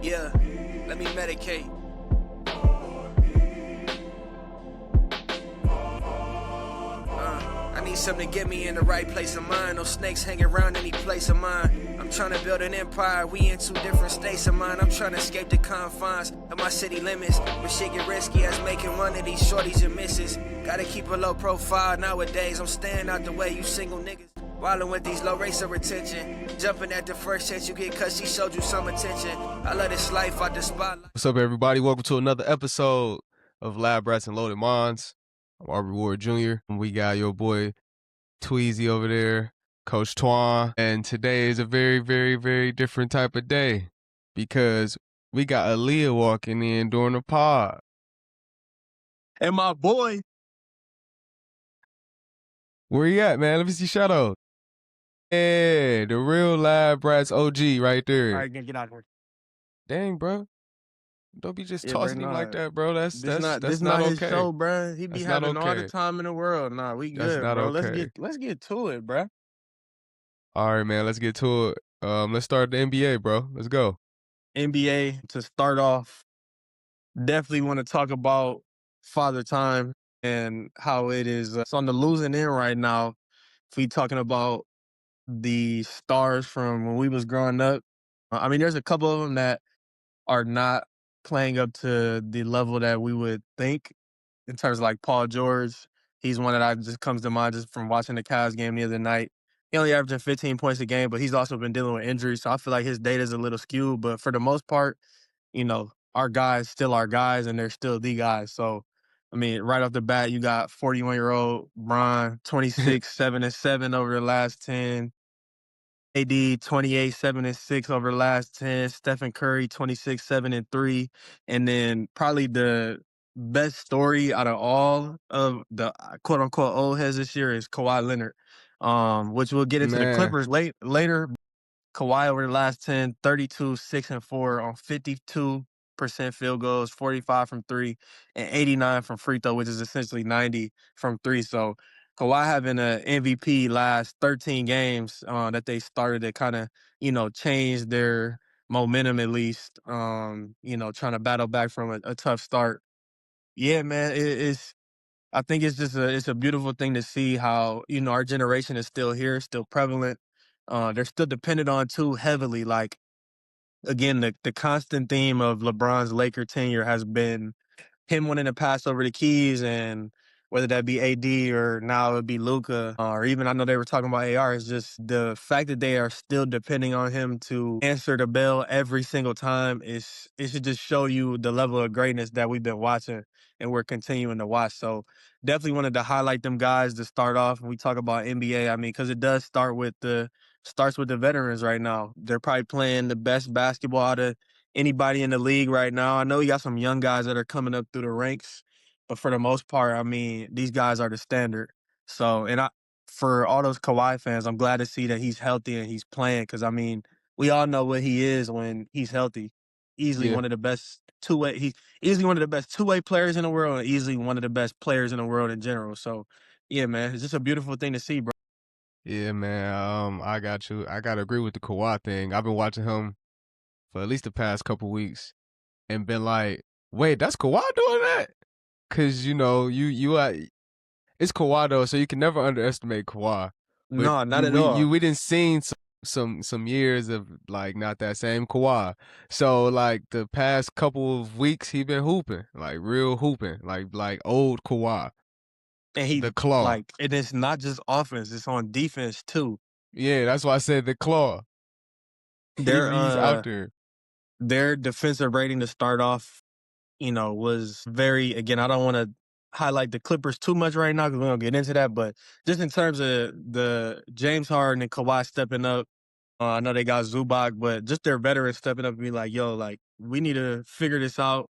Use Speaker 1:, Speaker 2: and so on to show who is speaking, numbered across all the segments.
Speaker 1: Yeah, let me medicate. I need something to get me in the right place of mind. No snakes hanging around any place of mine. I'm trying to build an empire. We in two different states of mind. I'm trying to escape the confines of my city limits. But shit get risky as making one of these shorties and misses. Gotta keep a low profile nowadays. I'm staying out the way, you single niggas. Wildin' with these low rates of retention. Jumping at the first chance you get cause she showed you some attention. I love this life out the spotlight.
Speaker 2: What's up, everybody? Welcome to another episode of Lab Rats and Loaded Minds. I'm Aubrey Ward Jr. We got your boy Tweezy over there, Coach Twan. And today is a very, very, very different type of day because we got Aaliyah walking in during the pod.
Speaker 3: And my boy.
Speaker 2: Where you at, man? Let me see shout out. Yeah, the real Lab Rats OG right there.
Speaker 3: All right, get out of here.
Speaker 2: Dang, bro. Don't be just
Speaker 3: Yeah,
Speaker 2: tossing
Speaker 3: bro,
Speaker 2: him
Speaker 3: nah.
Speaker 2: like that, bro. That's not
Speaker 3: his
Speaker 2: okay.
Speaker 3: show, bro. He be
Speaker 2: That's not
Speaker 3: having all the
Speaker 2: okay.
Speaker 3: time in the world. Nah, we
Speaker 2: That's
Speaker 3: good,
Speaker 2: not
Speaker 3: bro.
Speaker 2: okay.
Speaker 3: Let's get to it, bro.
Speaker 2: All right, man. Let's get to it. Let's start the NBA, bro. Let's go.
Speaker 3: NBA to start off. Definitely want to talk about Father Time and how it is. It's on the losing end right now. If we talking about the stars from when we was growing up, I mean, there's a couple of them that are not playing up to the level that we would think in terms of like Paul George. He's one that just comes to mind just from watching the Cavs game the other night. He only averaging 15 points a game, but he's also been dealing with injuries. So I feel like his data is a little skewed. But for the most part, our guys still are guys and they're still the guys. So, I mean, right off the bat, you got 41-year-old Bron, 26, 7-7 over the last 10. AD 28, 7-6 over the last 10. Stephen Curry 26, 7-3. And then probably the best story out of all of the quote unquote old heads this year is Kawhi Leonard. Which we'll get into the Clippers later. Kawhi over the last 10, 32, 6-4 on 52% field goals, 45 from three, and 89 from free throw, which is essentially 90 from three. So Kawhi having an MVP last 13 games that they started to kind of, change their momentum at least, trying to battle back from a tough start. Yeah, man, I think it's a beautiful thing to see how, our generation is still here, still prevalent. They're still dependent on too heavily. Like, again, the constant theme of LeBron's Laker tenure has been him wanting to pass over the keys, and whether that be AD or now it would be Luka, or even I know they were talking about AR, is just the fact that they are still depending on him to answer the bell every single time. It should just show you the level of greatness that we've been watching and we're continuing to watch. So definitely wanted to highlight them guys to start off when we talk about NBA. I mean, because it does starts with the veterans right now. They're probably playing the best basketball out of anybody in the league right now. I know you got some young guys that are coming up through the ranks, but for the most part, I mean, these guys are the standard. So, for all those Kawhi fans, I'm glad to see that he's healthy and he's playing because, I mean, we all know what he is when he's healthy. Easily
Speaker 2: Yeah.
Speaker 3: one of the best he's easily one of the best two-way players in the world and easily one of the best players in the world in general. So, yeah, man, it's just a beautiful thing to see, bro.
Speaker 2: Yeah, man. I got you. I gotta agree with the Kawhi thing. I've been watching him for at least the past couple weeks and been like, wait, that's Kawhi doing that? Cause you it's Kawhi though, so you can never underestimate Kawhi. But
Speaker 3: No, not at all.
Speaker 2: we didn't seen some years of like not that same Kawhi. So like the past couple of weeks he been hooping, like real hooping, like old Kawhi.
Speaker 3: And
Speaker 2: the claw.
Speaker 3: and it's not just offense, it's on defense too.
Speaker 2: Yeah, that's why I said the claw. He's out there.
Speaker 3: Their defensive rating to start off, was very, again, I don't want to highlight the Clippers too much right now because we don't get into that, but just in terms of the James Harden and Kawhi stepping up, I know they got Zubac, but just their veterans stepping up and be like, yo, like, we need to figure this out.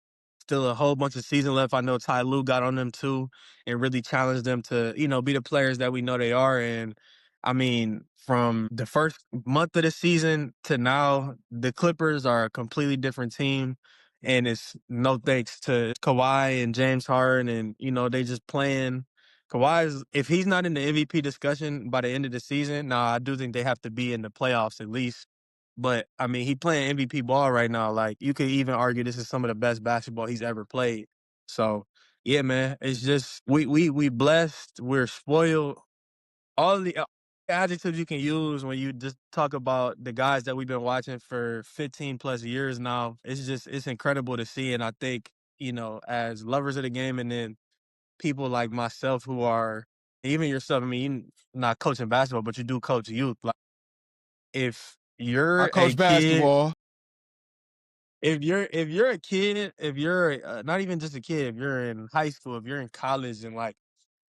Speaker 3: Still a whole bunch of season left. I know Ty Lue got on them too and really challenged them to, be the players that we know they are. And I mean, from the first month of the season to now, the Clippers are a completely different team. And it's no thanks to Kawhi and James Harden and, they just playing. If he's not in the MVP discussion by the end of the season, I do think they have to be in the playoffs at least. But I mean, he playing MVP ball right now. Like you could even argue this is some of the best basketball he's ever played. So yeah, man, it's just we blessed, we're spoiled. All the adjectives you can use when you just talk about the guys that we've been watching for 15 plus years now. It's incredible to see, and I think as lovers of the game, and then people like myself who are even yourself. I mean, you're not coaching basketball, but you do coach youth. Like if
Speaker 2: I
Speaker 3: you're a
Speaker 2: coach
Speaker 3: kid
Speaker 2: basketball.
Speaker 3: if you're a kid, if you're not even just a kid, if you're in high school, if you're in college, and like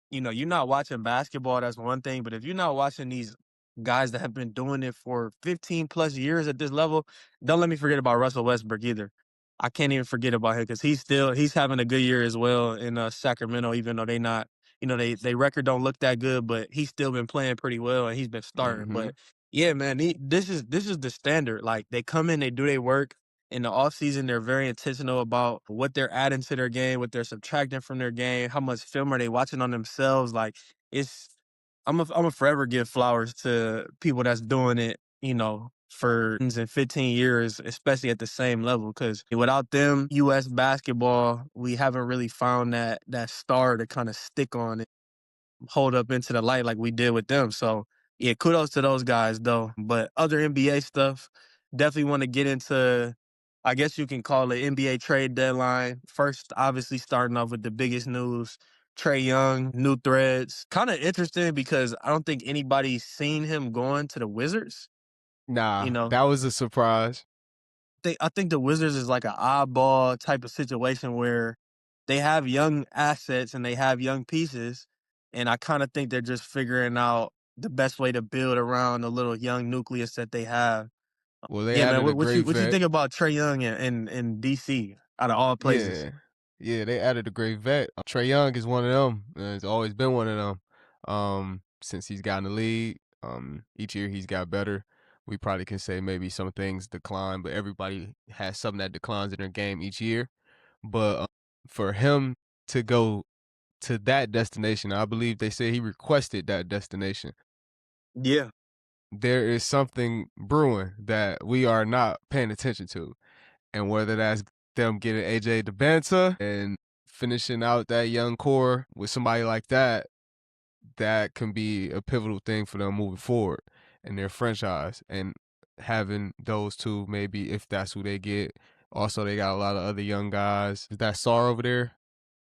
Speaker 3: you're not watching basketball, that's one thing. But if you're not watching these guys that have been doing it for 15 plus years at this level, don't let me forget about Russell Westbrook either. I can't even forget about him because he's having a good year as well in Sacramento, even though they not, they record don't look that good, but he's still been playing pretty well and he's been starting.
Speaker 2: Hmm.
Speaker 3: But yeah, man, this is the standard. Like they come in, they do their work. In the offseason, they're very intentional about what they're adding to their game, what they're subtracting from their game, how much film are they watching on themselves. Like it's I'm a forever give flowers to people that's doing it, for 15 years, especially at the same level. Because without them, U.S. basketball, we haven't really found that star to kind of stick on, hold up into the light like we did with them. So yeah, kudos to those guys though. But other NBA stuff, definitely want to get into. I guess you can call it NBA trade deadline. First, obviously starting off with the biggest news. Trey Young, new threads. Kind of interesting because I don't think anybody's seen him going to the Wizards. You
Speaker 2: Nah,
Speaker 3: know,
Speaker 2: that was a surprise.
Speaker 3: I think the Wizards is like an oddball type of situation where they have young assets and they have young pieces, and I kind of think they're just figuring out the best way to build around the little young nucleus that they have.
Speaker 2: Well, they
Speaker 3: Yeah, man.
Speaker 2: added a
Speaker 3: What you
Speaker 2: great
Speaker 3: what you
Speaker 2: vet.
Speaker 3: think about Trey Young in DC out of all places?
Speaker 2: Yeah, yeah, they added a great vet. Trey Young is one of them. It's always been one of them. Since he's got in the league, each year he's got better. We probably can say maybe some things decline, but everybody has something that declines in their game each year. But for him to go to that destination, I believe they say he requested that destination.
Speaker 3: Yeah,
Speaker 2: There is something brewing that we are not paying attention to. And whether that's them getting AJ DeBanta and finishing out that young core with somebody like that, that can be a pivotal thing for them moving forward in their franchise. And having those two, maybe if that's who they get. Also, they got a lot of other young guys. Is that Sar over there?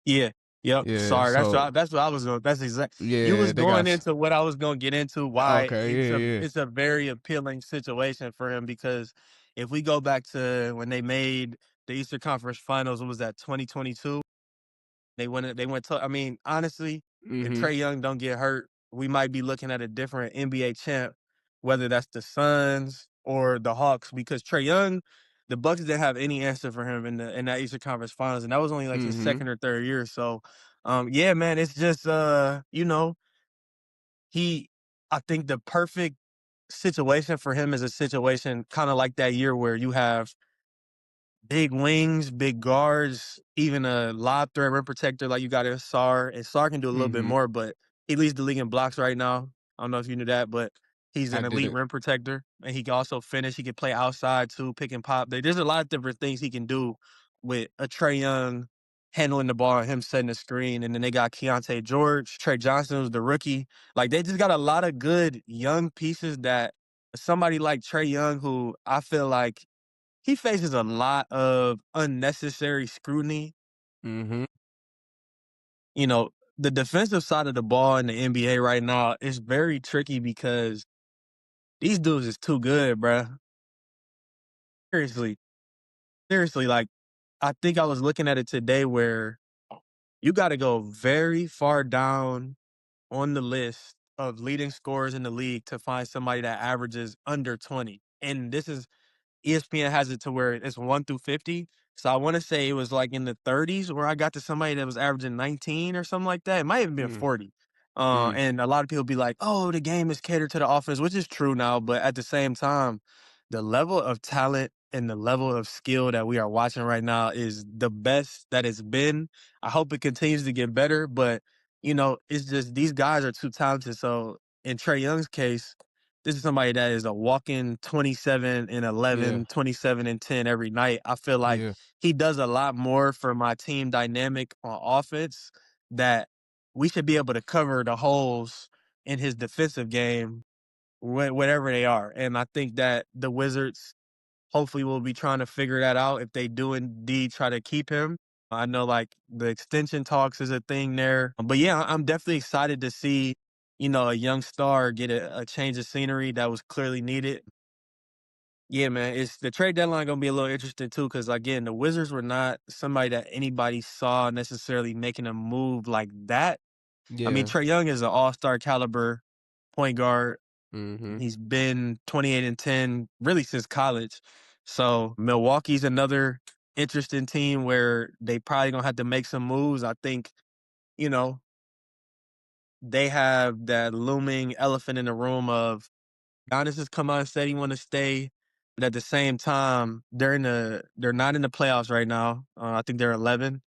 Speaker 3: yeah, yep.
Speaker 2: Yeah.
Speaker 3: Sorry,
Speaker 2: So
Speaker 3: that's what I was going. That's exact. You
Speaker 2: yeah,
Speaker 3: was
Speaker 2: they
Speaker 3: going
Speaker 2: got.
Speaker 3: into what I was going to get into. Why
Speaker 2: Okay.
Speaker 3: it's a
Speaker 2: Yeah. Yeah.
Speaker 3: it's a very appealing situation for him because if we go back to when they made the Eastern Conference Finals, what was that 2022? They went to, I mean, honestly, if
Speaker 2: Mm-hmm.
Speaker 3: Trey Young don't get hurt, we might be looking at a different NBA champ, whether that's the Suns or the Hawks, because Trey Young, the Bucks didn't have any answer for him in that Eastern Conference Finals, and that was only like his
Speaker 2: Mm-hmm.
Speaker 3: second or third year. So, yeah, man, it's just he I think the perfect situation for him is a situation kind of like that year where you have big wings, big guards, even a lob threat rim protector like you got in Sar. And Sar can do a little bit
Speaker 2: Mm-hmm.
Speaker 3: more, but he leads the league in blocks right now. I don't know if you knew that, but he's
Speaker 2: I
Speaker 3: an elite
Speaker 2: didn't.
Speaker 3: rim protector. And he can also finish. He can play outside too, pick and pop. There's a lot of different things he can do with a Trey Young handling the ball and him setting the screen. And then they got Keontae George. Trey Johnson was the rookie. Like they just got a lot of good young pieces that somebody like Trey Young, who I feel like he faces a lot of unnecessary scrutiny.
Speaker 2: Mm-hmm.
Speaker 3: You know, the defensive side of the ball in the NBA right now is very tricky because these dudes is too good, bruh. Seriously. Seriously, like, I think I was looking at it today where you gotta go very far down on the list of leading scorers in the league to find somebody that averages under 20. And this is ESPN has it to where it's 1 through 50. So I want to say it was like in the 30s where I got to somebody that was averaging 19 or something like that. It might have been 40.
Speaker 2: Mm.
Speaker 3: And a lot of people be like, oh, the game is catered to the offense, which is true now. But at the same time, the level of talent and the level of skill that we are watching right now is the best that it's been. I hope it continues to get better. But, it's just these guys are too talented. So in Trey Young's case, this is somebody that is a walking 27 and
Speaker 2: Yeah.
Speaker 3: 11, 27 and 10 every night. I feel like
Speaker 2: Yeah.
Speaker 3: he does a lot more for my team dynamic on offense that we should be able to cover the holes in his defensive game, whatever they are. And I think that the Wizards hopefully will be trying to figure that out if they do indeed try to keep him. I know like the extension talks is a thing there. But yeah, I'm definitely excited to see, a young star get a change of scenery that was clearly needed. Yeah, man, it's the trade deadline gonna be a little interesting too, because again, the Wizards were not somebody that anybody saw necessarily making a move like that. I mean,
Speaker 2: Yeah.
Speaker 3: Trae Young is an all-star caliber point guard.
Speaker 2: Mhm.
Speaker 3: He's been 28 and 10 really since college. So Milwaukee's another interesting team where they probably gonna have to make some moves. I think, you know, they have that looming elephant in the room of Giannis has come out and said he want to stay, but at the same time, they're not in the playoffs right now. I think they're 11,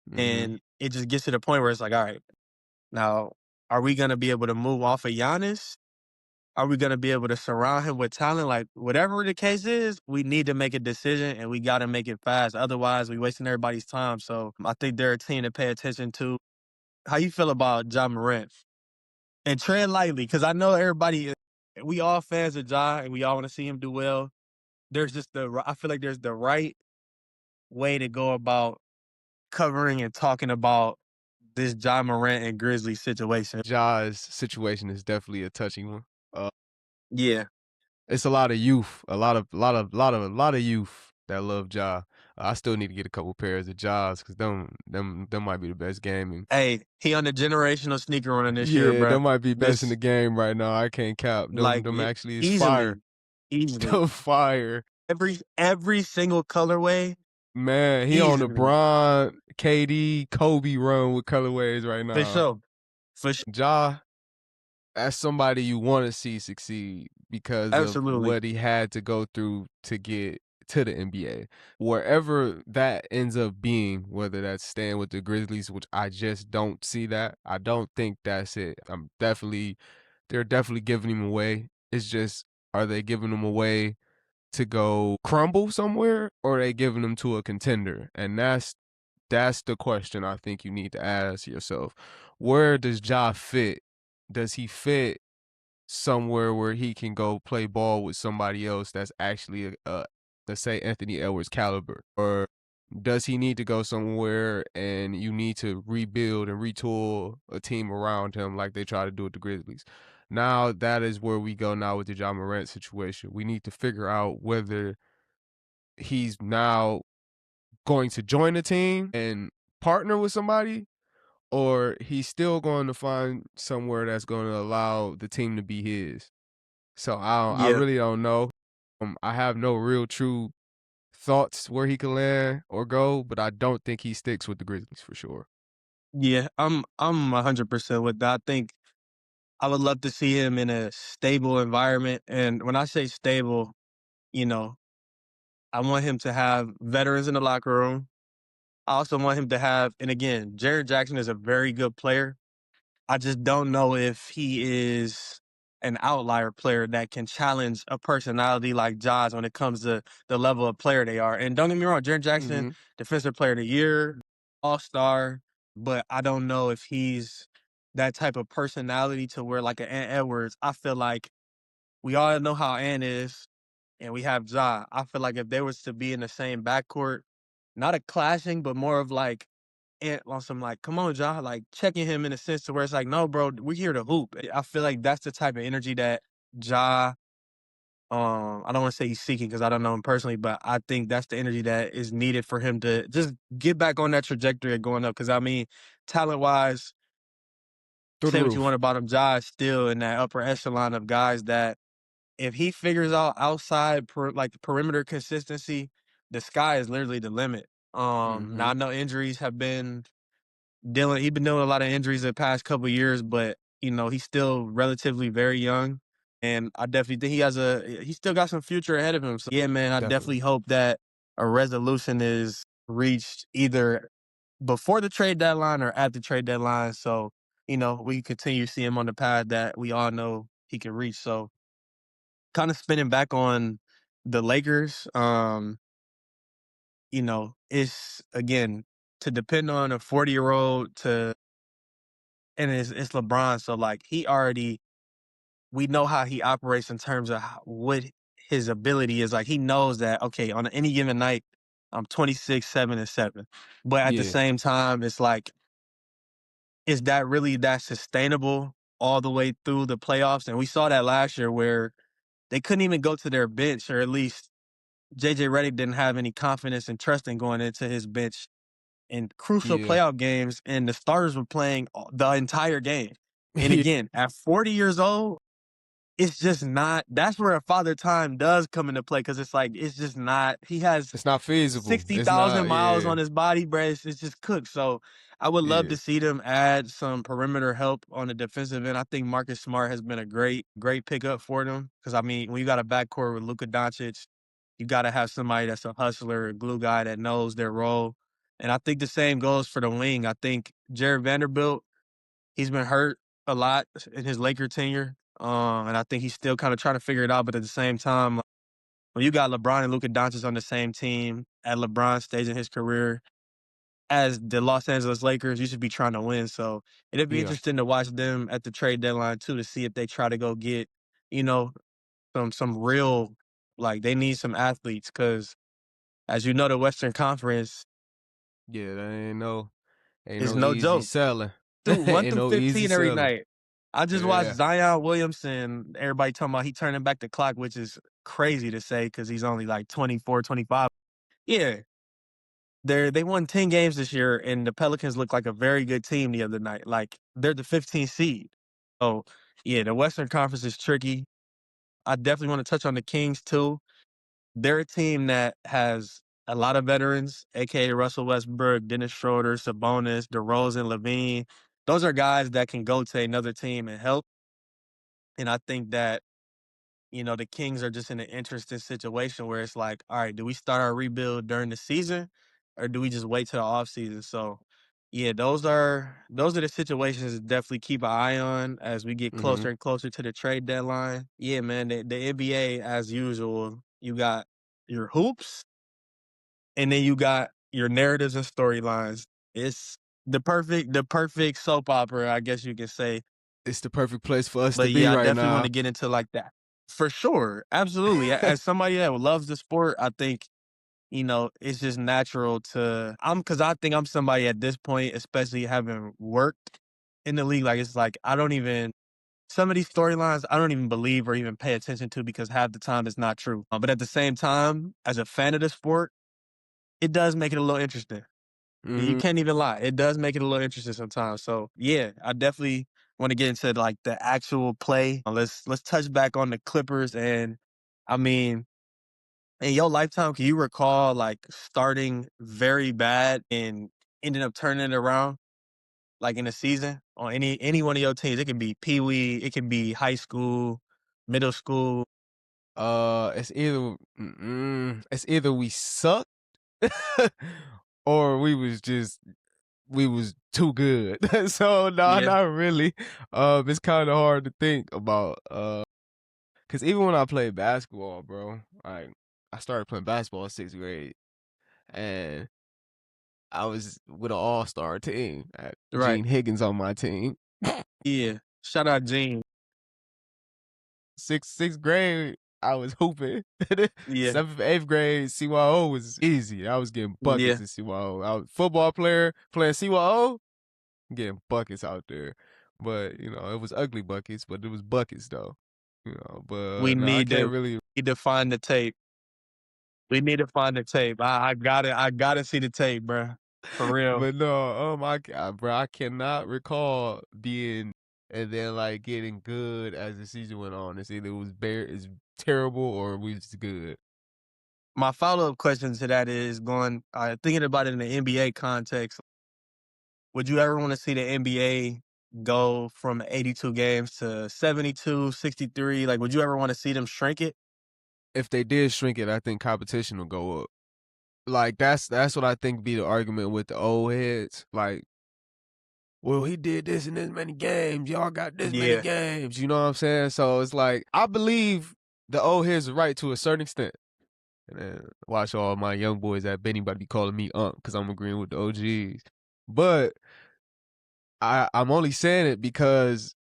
Speaker 2: Mhm.
Speaker 3: and it just gets to the point where it's like, all right, now are we gonna be able to move off of Giannis? Are we gonna be able to surround him with talent? Like whatever the case is, we need to make a decision and we gotta make it fast. Otherwise, we wasting everybody's time. So I think they're a team to pay attention to. How you feel about John Morant? And tread lightly, because I know we all fans of Ja and we all want to see him do well. There's just I feel like there's the right way to go about covering and talking about this John Morant and Grizzlies situation.
Speaker 2: Ja's situation is definitely a touching one. Uh,
Speaker 3: Yeah.
Speaker 2: it's a lot of youth, a lot of youth that love Ja. I still need to get a couple pairs of Ja's because them might be the best game. And
Speaker 3: Hey, he on the generational sneaker running this year,
Speaker 2: yeah,
Speaker 3: bro.
Speaker 2: them might be best in the
Speaker 3: This
Speaker 2: game right now. I can't cap. Them
Speaker 3: like
Speaker 2: them actually is fire.
Speaker 3: easily, easily.
Speaker 2: Them fire.
Speaker 3: Every single colorway,
Speaker 2: Man, he on the
Speaker 3: easily.
Speaker 2: Bron, KD, Kobe run with colorways right
Speaker 3: For
Speaker 2: now.
Speaker 3: sure. For sure.
Speaker 2: Ja, that's somebody you want to see succeed because of
Speaker 3: Absolutely.
Speaker 2: what he had to go through to get to the NBA. Wherever that ends up being, whether that's staying with the Grizzlies, which I just don't see that. I don't think that's it. They're definitely giving him away. It's just, are they giving him away to go crumble somewhere, or are they giving him to a contender? And that's the question I think you need to ask yourself. Where does Ja fit? Does he fit somewhere where he can go play ball with somebody else that's actually let's say Anthony Edwards caliber? Or does he need to go somewhere and you need to rebuild and retool a team around him like they try to do with the Grizzlies? Now that is where we go now with the Ja Morant situation. We need to figure out whether he's now going to join a team and partner with somebody, or he's still going to find somewhere that's going to allow the team to be his. So I
Speaker 3: Yeah.
Speaker 2: really don't know. I have no real true thoughts where he can land or go, but I don't think he sticks with the Grizzlies for sure.
Speaker 3: Yeah. I'm 100% with that. I think I would love to see him in a stable environment. And when I say stable, you know, I want him to have veterans in the locker room. I also want him to have, and again, Jared Jackson is a very good player. I just don't know if he is an outlier player that can challenge a personality like Ja's when it comes to the level of player they are. And don't get me wrong, Jared Jackson,
Speaker 2: Mhm.
Speaker 3: Defensive Player of the Year, All Star, but I don't know if he's that type of personality to where like an Ant Edwards. I feel like we all know how Ant is, and we have Ja. I feel like if they was to be in the same backcourt, not a clashing, but more of like on some like, come on, Ja, like checking him in a sense to where it's like, no, bro, we're here to hoop. I feel like that's the type of energy that Ja, I don't want to say he's seeking because I don't know him personally, but I think that's the energy that is needed for him to just get back on that trajectory of going up. Because I mean, talent wise,
Speaker 2: Through the
Speaker 3: say what you
Speaker 2: roof.
Speaker 3: want about him, Ja is still in that upper echelon of guys that if he figures out outside like the perimeter consistency, the sky is literally the limit. Now I
Speaker 2: Mhm.
Speaker 3: know injuries have been he's been dealing with a lot of injuries the past couple years, but he's still relatively very young. And I definitely think he still got some future ahead of him. So yeah, man, I definitely
Speaker 2: Definitely.
Speaker 3: hope that a resolution is reached either before the trade deadline or at the trade deadline. So, we continue to see him on the path that we all know he can reach. So kind of spinning back on the Lakers, it's again to depend on a 40-year-old and it's LeBron. So like we know how he operates in terms of what his ability is. Like he knows that, okay, on any given night, I'm 26, 7 and 7. But at the
Speaker 2: Yeah.
Speaker 3: same time, it's like, is that really that sustainable all the way through the playoffs? And we saw that last year where they couldn't even go to their bench, or at least JJ Redick didn't have any confidence and trust in going into his bench in crucial
Speaker 2: Yeah.
Speaker 3: playoff games, and the starters were playing the entire game. And
Speaker 2: Yeah.
Speaker 3: again, at 40 years old, it's just not. That's where a father time does come into play, because it's like it's just not. He has
Speaker 2: It's not feasible. It's
Speaker 3: 60,000
Speaker 2: not.
Speaker 3: miles
Speaker 2: Yeah.
Speaker 3: on his body, bro. It's just cooked. So I would love
Speaker 2: Yeah.
Speaker 3: to see them add some perimeter help on the defensive end. I think Marcus Smart has been a great pickup for them, because I mean, when you got a backcourt with Luka Doncic, you got to have somebody that's a hustler, a glue guy that knows their role. And I think the same goes for the wing. I think Jared Vanderbilt, he's been hurt a lot in his Laker tenure. And I think he's still kind of trying to figure it out. But at the same time, when you got LeBron and Luka Doncic on the same team at LeBron's stage in his career as the Los Angeles Lakers, you should be trying to win. So it'd be
Speaker 2: Yeah.
Speaker 3: interesting to watch them at the trade deadline too, to see if they try to go get, you know, some real, like, they need some athletes, because as you know, the Western Conference
Speaker 2: Yeah. That ain't
Speaker 3: is
Speaker 2: no
Speaker 3: no
Speaker 2: easy
Speaker 3: joke.
Speaker 2: selling.
Speaker 3: Dude, 1
Speaker 2: Ain't
Speaker 3: through
Speaker 2: no easy
Speaker 3: 15 every
Speaker 2: selling.
Speaker 3: night. I just watched
Speaker 2: Yeah.
Speaker 3: Zion Williamson. Everybody talking about he turning back the clock, which is crazy to say because he's only like 24, 25. Yeah. They won 10 games this year, and the Pelicans look like a very good team the other night. Like, they're the 15th seed. So, yeah, the Western Conference is tricky. I definitely want to touch on the Kings too. They're a team that has a lot of veterans, aka Russell Westbrook, Dennis Schroeder, Sabonis, DeRozan, Levine. Those are guys that can go to another team and help. And I think that, the Kings are just in an interesting situation where it's like, all right, do we start our rebuild during the season, or do we just wait till the offseason? So, yeah, those are the situations to definitely keep an eye on as we get
Speaker 2: Mm-hmm.
Speaker 3: closer and closer to the trade deadline. Yeah, man, the NBA, as usual, you got your hoops, and then you got your narratives and storylines. It's the perfect soap opera, I guess you can say.
Speaker 2: It's the perfect place for us to
Speaker 3: But
Speaker 2: be
Speaker 3: yeah, I
Speaker 2: right
Speaker 3: definitely want
Speaker 2: now.
Speaker 3: to get into like that. For sure. Absolutely. As somebody that loves the sport, I think, it's just natural because I think I'm somebody at this point, especially having worked in the league. Like, it's like, some of these storylines, I don't even believe or even pay attention to, because half the time it's not true. But at the same time, as a fan of the sport, it does make it a little interesting. You
Speaker 2: Mm-hmm.
Speaker 3: can't even lie. It does make it a little interesting sometimes. So yeah, I definitely want to get into like the actual play. Let's touch back on the Clippers. And I mean, in your lifetime, can you recall like starting very bad and ending up turning it around, like in a season on any one of your teams? It could be Pee Wee, it could be high school, middle school.
Speaker 2: It's either we suck or we was too good. So no,
Speaker 3: Yeah,
Speaker 2: not really. It's kind of hard to think about. Cause even when I played basketball, bro, I started playing basketball in 6th grade, and I was with an all-star team.
Speaker 3: right.
Speaker 2: Gene Higgins on my team.
Speaker 3: Yeah. Shout out Gene.
Speaker 2: Sixth grade, I was hooping.
Speaker 3: Yeah.
Speaker 2: 7th, 8th grade, CYO was easy. I was getting buckets
Speaker 3: Yeah.
Speaker 2: in CYO. I was a football player playing CYO, getting buckets out there. But it was ugly buckets, but it was buckets though.
Speaker 3: We
Speaker 2: But no, I
Speaker 3: need
Speaker 2: can't
Speaker 3: to
Speaker 2: really.
Speaker 3: need to find the tape. We need to find the tape. I gotta see the tape, bro. For real.
Speaker 2: But no, bro, I cannot recall being and then like getting good as the season went on. It's either it was it's terrible or we was good.
Speaker 3: My follow-up question to that is thinking about it in the NBA context. Would you ever want to see the NBA go from 82 games to 72, 63? Like, would you ever want to see them shrink it?
Speaker 2: If they did shrink it, I think competition will go up. Like that's what I think be the argument with the old heads. Like, well, he did this in this many games. Y'all got this many
Speaker 3: Yeah.
Speaker 2: games. You know what I'm saying? So it's like I believe the old heads are right to a certain extent. And then watch all my young boys at Benny about to be calling me because I'm agreeing with the OGs. But I'm only saying it because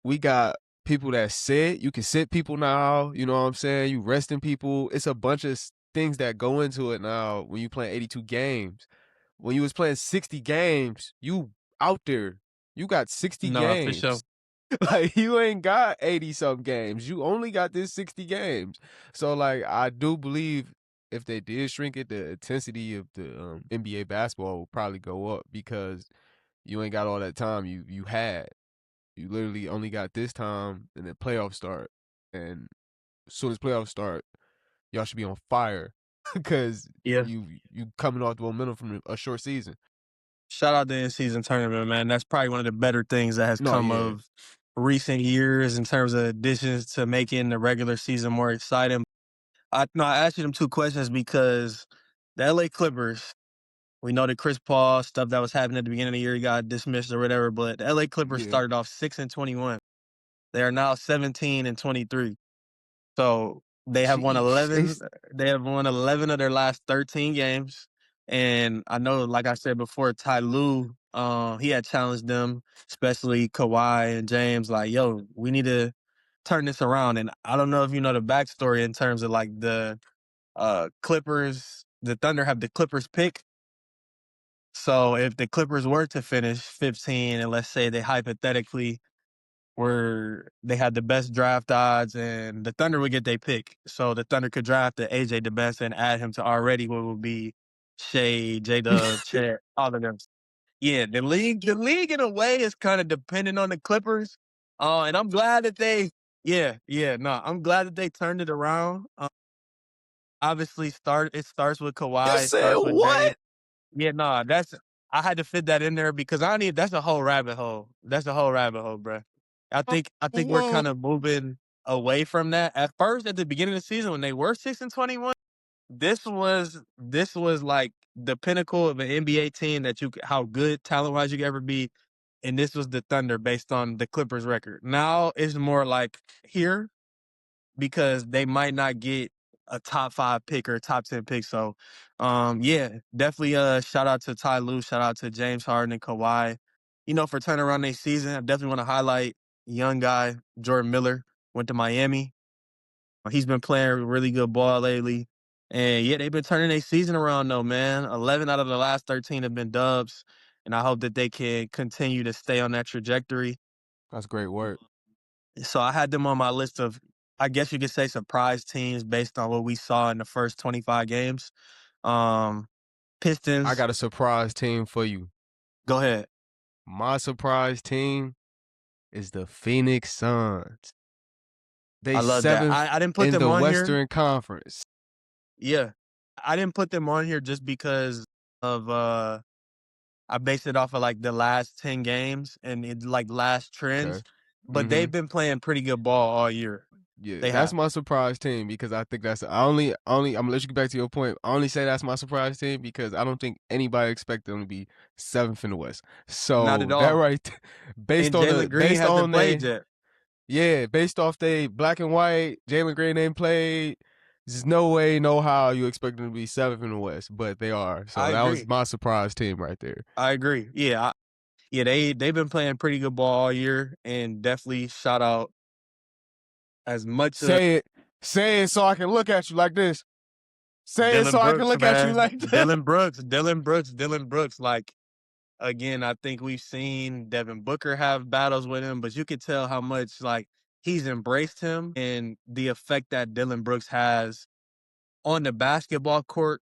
Speaker 2: we got people that sit. You can sit people now. You know what I'm saying? You resting people. It's a bunch of things that go into it now when you playing 82 games. When you was playing 60 games, you out there. You got 60
Speaker 3: No, for sure.
Speaker 2: games. Like you ain't got 80 some games. You only got this 60 games. So like I do believe if they did shrink it, the intensity of the NBA basketball will probably go up because you ain't got all that time you had. You literally only got this time and then playoffs start. And as soon as playoffs start, y'all should be on fire because
Speaker 3: Yeah.
Speaker 2: you coming off the momentum from a short season.
Speaker 3: Shout out the in-season tournament, man. That's probably one of the better things that has
Speaker 2: No,
Speaker 3: come
Speaker 2: yeah.
Speaker 3: of recent years in terms of additions to making the regular season more exciting. I asked you them two questions because the LA Clippers, we know the Chris Paul stuff that was happening at the beginning of the year, he got dismissed or whatever, but the LA Clippers
Speaker 2: Yeah.
Speaker 3: started off 6-21. They are now 17-23. So they have won
Speaker 2: Jeez.
Speaker 3: 11. They have won 11 of their last 13 games. And I know, like I said before, Ty Lue, he had challenged them, especially Kawhi and James, like, yo, we need to turn this around. And I don't know if you know the backstory in terms of like the Clippers, the Thunder have the Clippers pick. So if the Clippers were to finish 15, and let's say they hypothetically where they had the best draft odds and the Thunder would get their pick. So the Thunder could draft the AJ DeBest and add him to already what would be Shea, J-Dub, Chet, all of them. Yeah, the league in a way is kind of dependent on the Clippers. And I'm glad that I'm glad that they turned it around. Obviously it starts with
Speaker 2: You
Speaker 3: Kawhi, it
Speaker 2: said
Speaker 3: starts with James.
Speaker 2: what?
Speaker 3: Yeah, I had to fit that in there because that's a whole rabbit hole. That's a whole rabbit hole, bruh. I think we're
Speaker 2: Whoa.
Speaker 3: kind of moving away from that. At first, at the beginning of the season, when they were 6-21, this was like the pinnacle of an NBA team that how good talent wise you could ever be, and this was the Thunder based on the Clippers record. Now it's more like here because they might not get a top 5 pick or a top 10 pick. So, yeah, definitely shout out to Ty Lue, shout out to James Harden and Kawhi, for turning around their season. I definitely want to highlight young guy, Jordan Miller, went to Miami. He's been playing really good ball lately. And yeah, they've been turning their season around though, man. 11 out of the last 13 have been dubs. And I hope that they can continue to stay on that trajectory.
Speaker 2: That's great work.
Speaker 3: So I had them on my list of, I guess you could say, surprise teams based on what we saw in the first 25 games.
Speaker 2: I
Speaker 3: Pistons,
Speaker 2: got a surprise team for you.
Speaker 3: go ahead.
Speaker 2: My surprise team is the Phoenix Suns. They
Speaker 3: I love that.
Speaker 2: 7th
Speaker 3: I didn't put
Speaker 2: in
Speaker 3: them
Speaker 2: the
Speaker 3: on here.
Speaker 2: Western Conference.
Speaker 3: Yeah. I didn't put them on here just because of I based it off of like the last 10 games and it like last
Speaker 2: Okay.
Speaker 3: trends. But they've been playing pretty good ball all year.
Speaker 2: Yeah,
Speaker 3: They
Speaker 2: that's
Speaker 3: have.
Speaker 2: my surprise team because I think I'm gonna let you get back to your point. I only say that's my surprise team because I don't think anybody expected them to be 7th in the West.
Speaker 3: Not at
Speaker 2: So that
Speaker 3: all.
Speaker 2: right,
Speaker 3: And Jalen Green hasn't played yet.
Speaker 2: based off they black and white, Jalen Green ain't played. There's no way, no how you expect them to be 7th in the West, but they are. So
Speaker 3: I
Speaker 2: that was
Speaker 3: agree.
Speaker 2: my surprise team right there.
Speaker 3: I agree. Yeah. Yeah, they've been playing pretty good ball all year, and definitely shout out as much
Speaker 2: Say it so I can look at you like this. Say it so
Speaker 3: Dylan
Speaker 2: I can
Speaker 3: Brooks,
Speaker 2: look at you
Speaker 3: man.
Speaker 2: like this.
Speaker 3: Dylan Brooks. Like, again, I think we've seen Devin Booker have battles with him, but you could tell how much like he's embraced him and the effect that Dylan Brooks has on the basketball court,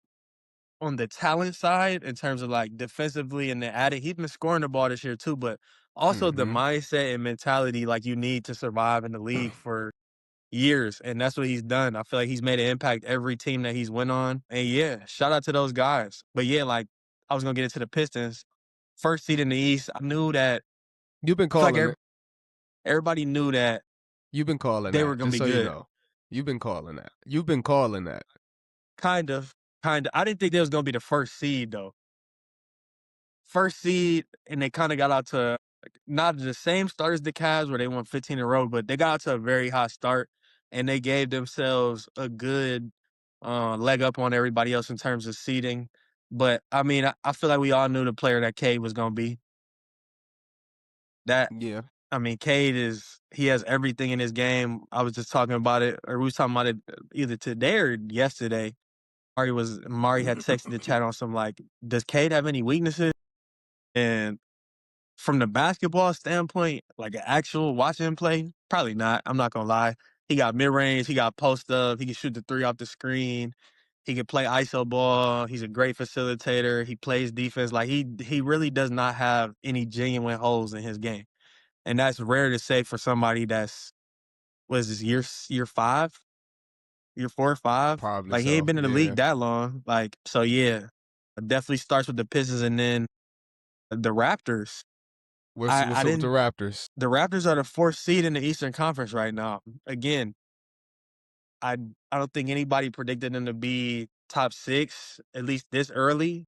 Speaker 3: on the talent side, in terms of like defensively and the added. He's been scoring the ball this year too, but also the
Speaker 2: Mm-hmm.
Speaker 3: mindset and mentality like you need to survive in the league for years, and that's what he's done. I feel like he's made an impact every team that he's went on, and yeah, shout out to those guys. But yeah, like I was gonna get into the Pistons, first seed in the East. I knew that.
Speaker 2: You've been
Speaker 3: I feel like
Speaker 2: calling it.
Speaker 3: everybody knew that
Speaker 2: You've been calling
Speaker 3: they were
Speaker 2: that,
Speaker 3: gonna
Speaker 2: just
Speaker 3: be
Speaker 2: so you
Speaker 3: good.
Speaker 2: know. You've been calling that. You've been calling that.
Speaker 3: Kind of. I didn't think they was gonna be the first seed though. First seed, and they kind of got out to not the same start as the Cavs where they won 15 in a row, but they got out to a very hot start. and they gave themselves a good leg up on everybody else in terms of seeding. But I mean, I feel like we all knew the player that Cade was going to be. That
Speaker 2: Yeah.
Speaker 3: I mean, Cade he has everything in his game. I was just talking about it, or we was talking about it either today or yesterday. Mari had texted the chat on some like, does Cade have any weaknesses? And from the basketball standpoint, like an actual watching him play, probably not. I'm not gonna lie. He got mid range, he got post up, he can shoot the three off the screen, he can play ISO ball, he's a great facilitator, he plays defense. Like he really does not have any genuine holes in his game. And that's rare to say for somebody that's was this year 5, year 4 or 5.
Speaker 2: Probably
Speaker 3: Like he ain't
Speaker 2: so.
Speaker 3: been in the
Speaker 2: Yeah.
Speaker 3: league that long. Like so, yeah, it definitely starts with the Pistons and then the Raptors.
Speaker 2: What's
Speaker 3: I
Speaker 2: what's up with the
Speaker 3: didn't.
Speaker 2: Raptors?
Speaker 3: The Raptors are the 4th seed in the Eastern Conference right now. Again, I I don't think anybody predicted them to be top 6 at least this early.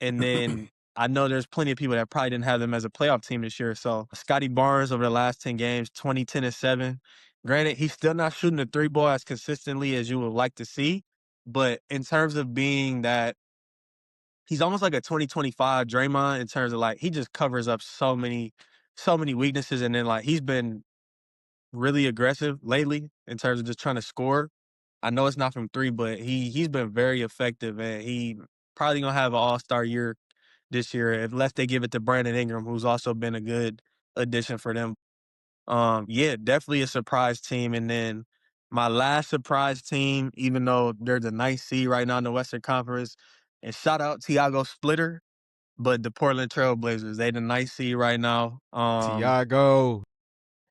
Speaker 3: And then I know there's plenty of people that probably didn't have them as a playoff team this year. So Scotty Barnes over the last 10 games, 20, 10, and 7. Granted, he's still not shooting the three ball as consistently as you would like to see. But in terms of being that, he's almost like a 2025 Draymond in terms of like he just covers up so many weaknesses. And then like he's been really aggressive lately in terms of just trying to score. I know it's not from 3, but he's been very effective, and he probably gonna have an all-star year this year, unless they give it to Brandon Ingram, who's also been a good addition for them. Yeah, definitely a surprise team. And then my last surprise team, even though they're the ninth seed right now in the Western Conference, and shout out Tiago Splitter, but the Portland Trailblazers, they the ninth seed right now.
Speaker 2: Tiago.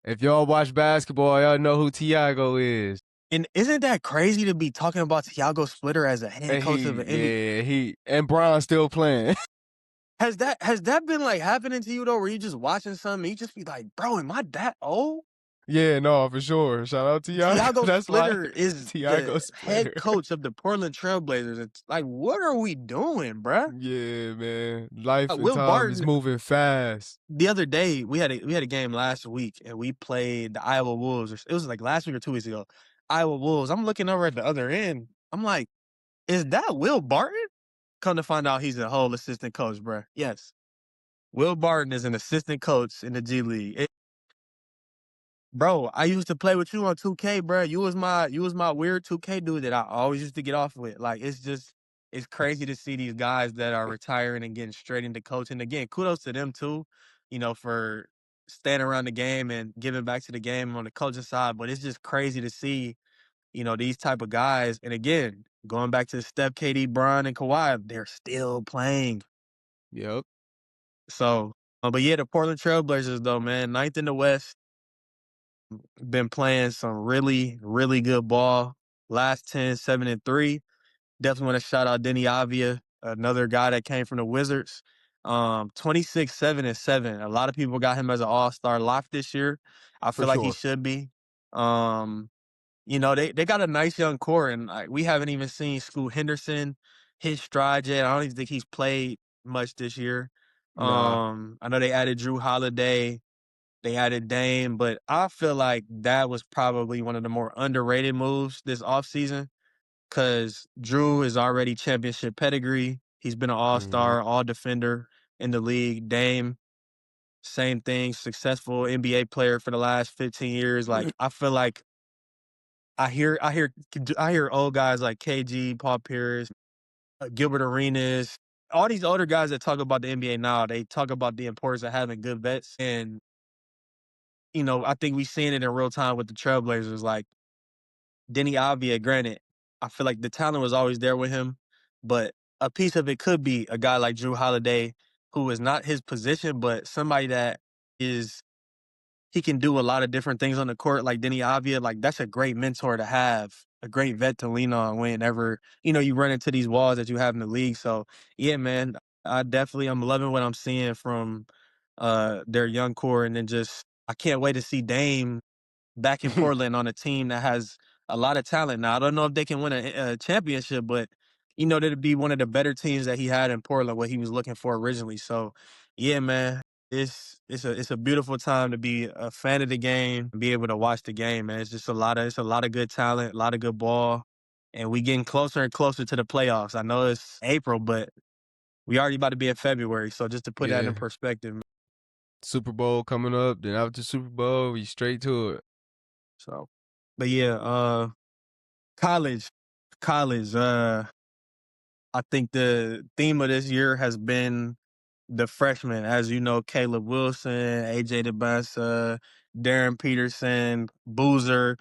Speaker 2: If y'all watch basketball, y'all know who Tiago is.
Speaker 3: And isn't that crazy to be talking about Tiago Splitter as a head
Speaker 2: And
Speaker 3: coach of an NBA?
Speaker 2: and Bron still playing.
Speaker 3: Has that been like happening to you though, where you just watching something and you just be like, bro, am I that old?
Speaker 2: Yeah, no, for sure. Shout out to Tiago.
Speaker 3: Tiago
Speaker 2: That's like
Speaker 3: Splitter is
Speaker 2: Tiago
Speaker 3: the head
Speaker 2: Splitter.
Speaker 3: coach of the Portland Trailblazers. It's like, what are we doing, bruh?
Speaker 2: Yeah, man. Life and
Speaker 3: Will
Speaker 2: time is
Speaker 3: Barton.
Speaker 2: moving fast.
Speaker 3: The other day we had a game last week and we played the Iowa Wolves. It was like last week or 2 weeks ago. Iowa Wolves. I'm looking over at the other end. I'm like, is that Will Barton? Come to find out, he's a whole assistant coach, bruh. Yes, Will Barton is an assistant coach in the G League. Bro, I used to play with you on 2K, bro. You was my weird 2K dude that I always used to get off with. Like it's crazy to see these guys that are retiring and getting straight into coaching. Again, kudos to them too, for staying around the game and giving back to the game on the coaching side. But it's just crazy to see, these type of guys. And again, going back to Steph, KD, Bron, and Kawhi, they're still playing.
Speaker 2: Yep.
Speaker 3: So, but yeah, the Portland Trailblazers though, man, ninth in the West. Been playing some really, really good ball. Last 10, 7-3. Definitely want to shout out Denny Avia, another guy that came from the Wizards. 26, 7-7. A lot of people got him as an all-star lock this year. I
Speaker 2: For
Speaker 3: feel like he
Speaker 2: sure.
Speaker 3: should be. They got a nice young core, and like we haven't even seen Scoot Henderson hit stride yet. I don't even think he's played much this year.
Speaker 2: Nah.
Speaker 3: I know they added Drew Holiday. They added Dame, but I feel like that was probably one of the more underrated moves this offseason because Drew is already championship pedigree. He's been an
Speaker 2: Mm-hmm.
Speaker 3: all-star, all-defender in the league. Dame, same thing, successful NBA player for the last 15 years. Like, I feel like I hear old guys like KG, Paul Pierce, Gilbert Arenas, all these older guys that talk about the NBA now, they talk about the importance of having good vets. And I think we've seen it in real time with the Trailblazers. Like Denny Avia, granted, I feel like the talent was always there with him, but a piece of it could be a guy like Drew Holiday, who is not his position, but somebody that is he can do a lot of different things on the court. Like Denny Avia, like that's a great mentor to have, a great vet to lean on whenever you run into these walls that you have in the league. So yeah, man, I'm loving what I'm seeing from their young core, and then just I can't wait to see Dame back in Portland on a team that has a lot of talent. Now I don't know if they can win a championship, but that'd be one of the better teams that he had in Portland, what he was looking for originally. So yeah, man. It's a beautiful time to be a fan of the game, and be able to watch the game, man. It's a lot of good talent, a lot of good ball, and we getting closer and closer to the playoffs. I know it's April, but we already about to be in February. So just to put that in
Speaker 2: Yeah.
Speaker 3: perspective, man.
Speaker 2: Super Bowl coming up, then after Super Bowl, we straight to it.
Speaker 3: So, but yeah, college, college. I think the theme of this year has been the freshmen. As you know, Caleb Wilson, AJ DeBassa, Darren Peterson, Boozer,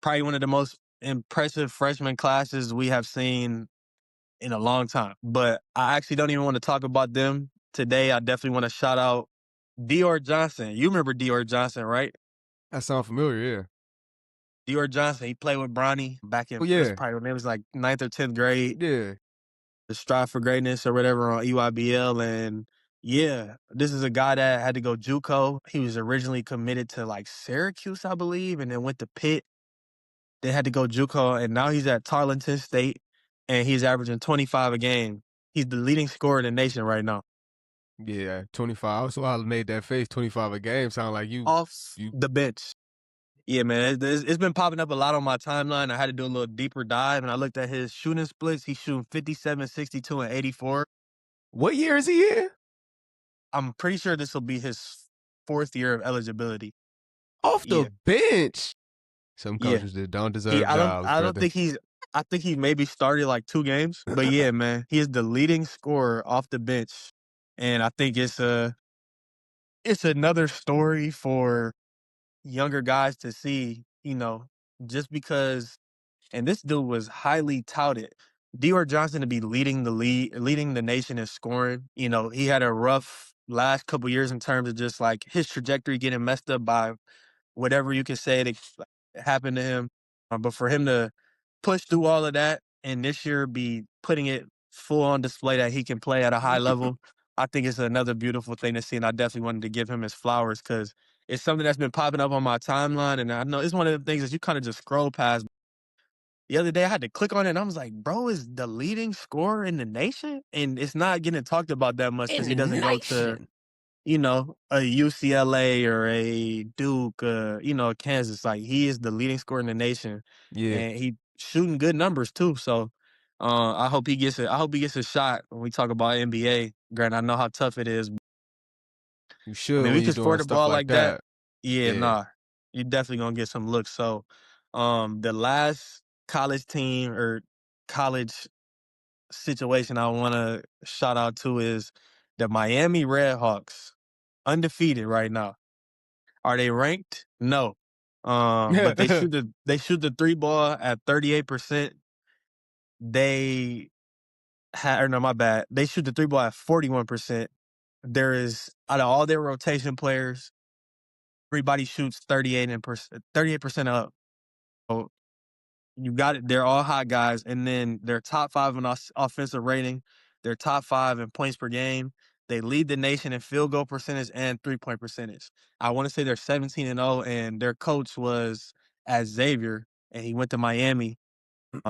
Speaker 3: probably one of the most impressive freshman classes we have seen in a long time. But I actually don't even want to talk about them today. I definitely want to shout out Dior Johnson. You remember Dior Johnson, right?
Speaker 2: That sound familiar, yeah.
Speaker 3: Dior Johnson, he played with Bronny back in,
Speaker 2: Oh
Speaker 3: it was
Speaker 2: yeah,
Speaker 3: probably when it was like ninth or 10th grade,
Speaker 2: yeah.
Speaker 3: the Strive for Greatness or whatever on EYBL. And yeah, this is a guy that had to go JUCO. He was originally committed to like Syracuse, I believe, and then went to Pitt. They had to go JUCO, and now he's at Tarleton State, and he's averaging 25 a game. He's the leading scorer in the nation right now.
Speaker 2: Yeah, 25. Also, I made that face. 25 a game. Sound like
Speaker 3: Off
Speaker 2: you.
Speaker 3: the bench. Yeah, man, it's been popping up a lot on my timeline. I had to do a little deeper dive, and I looked at his shooting splits. He's shooting 57, 62, and 84.
Speaker 2: What year is he in?
Speaker 3: I'm pretty sure this will be his fourth year of eligibility.
Speaker 2: Off
Speaker 3: Yeah,
Speaker 2: the bench. Some
Speaker 3: yeah.
Speaker 2: coaches that don't deserve jobs,
Speaker 3: I don't
Speaker 2: brother.
Speaker 3: think I think he maybe started like 2 games, but yeah, man, he is the leading scorer off the bench, and I think it's another story for younger guys to see, just because. And this dude was highly touted. Dior Johnson to be leading the nation in scoring. He had a rough last couple years in terms of just like his trajectory getting messed up by whatever you can say that happened to him. But for him to push through all of that and this year be putting it full on display that he can play at a high level, I think it's another beautiful thing to see. And I definitely wanted to give him his flowers because it's something that's been popping up on my timeline. And I know it's one of the things that you kind of just scroll past. The other day I had to click on it and I was like, bro is the leading scorer in the nation? And it's not getting talked about that much because
Speaker 2: In
Speaker 3: he
Speaker 2: the
Speaker 3: doesn't go to,
Speaker 2: nation.
Speaker 3: a UCLA or a Duke, Kansas. Like he is the leading scorer in the nation,
Speaker 2: Yeah,
Speaker 3: and he shooting good numbers too. So, I hope he gets a shot when we talk about NBA. Granted, I know how tough it is.
Speaker 2: you
Speaker 3: I
Speaker 2: should
Speaker 3: mean,
Speaker 2: when
Speaker 3: we
Speaker 2: you're
Speaker 3: can
Speaker 2: doing
Speaker 3: score the
Speaker 2: stuff
Speaker 3: ball
Speaker 2: like
Speaker 3: like that.
Speaker 2: that.
Speaker 3: Yeah,
Speaker 2: Yeah.
Speaker 3: nah, you're definitely gonna get some looks. So, the last college team or college situation I want to shout out to is the Miami Redhawks, undefeated right now. Are they ranked? No. But they shoot the three ball at 38%. They had, or no, my bad. They shoot the three ball at 41%. There is out of all their rotation players, everybody shoots 38% up. So you got it. They're all hot guys, and then they're top 5 in offensive rating. They're top 5 in points per game. They lead the nation in field goal percentage and 3-point percentage. I want to say they're 17-0, and their coach was at Xavier, and he went to Miami.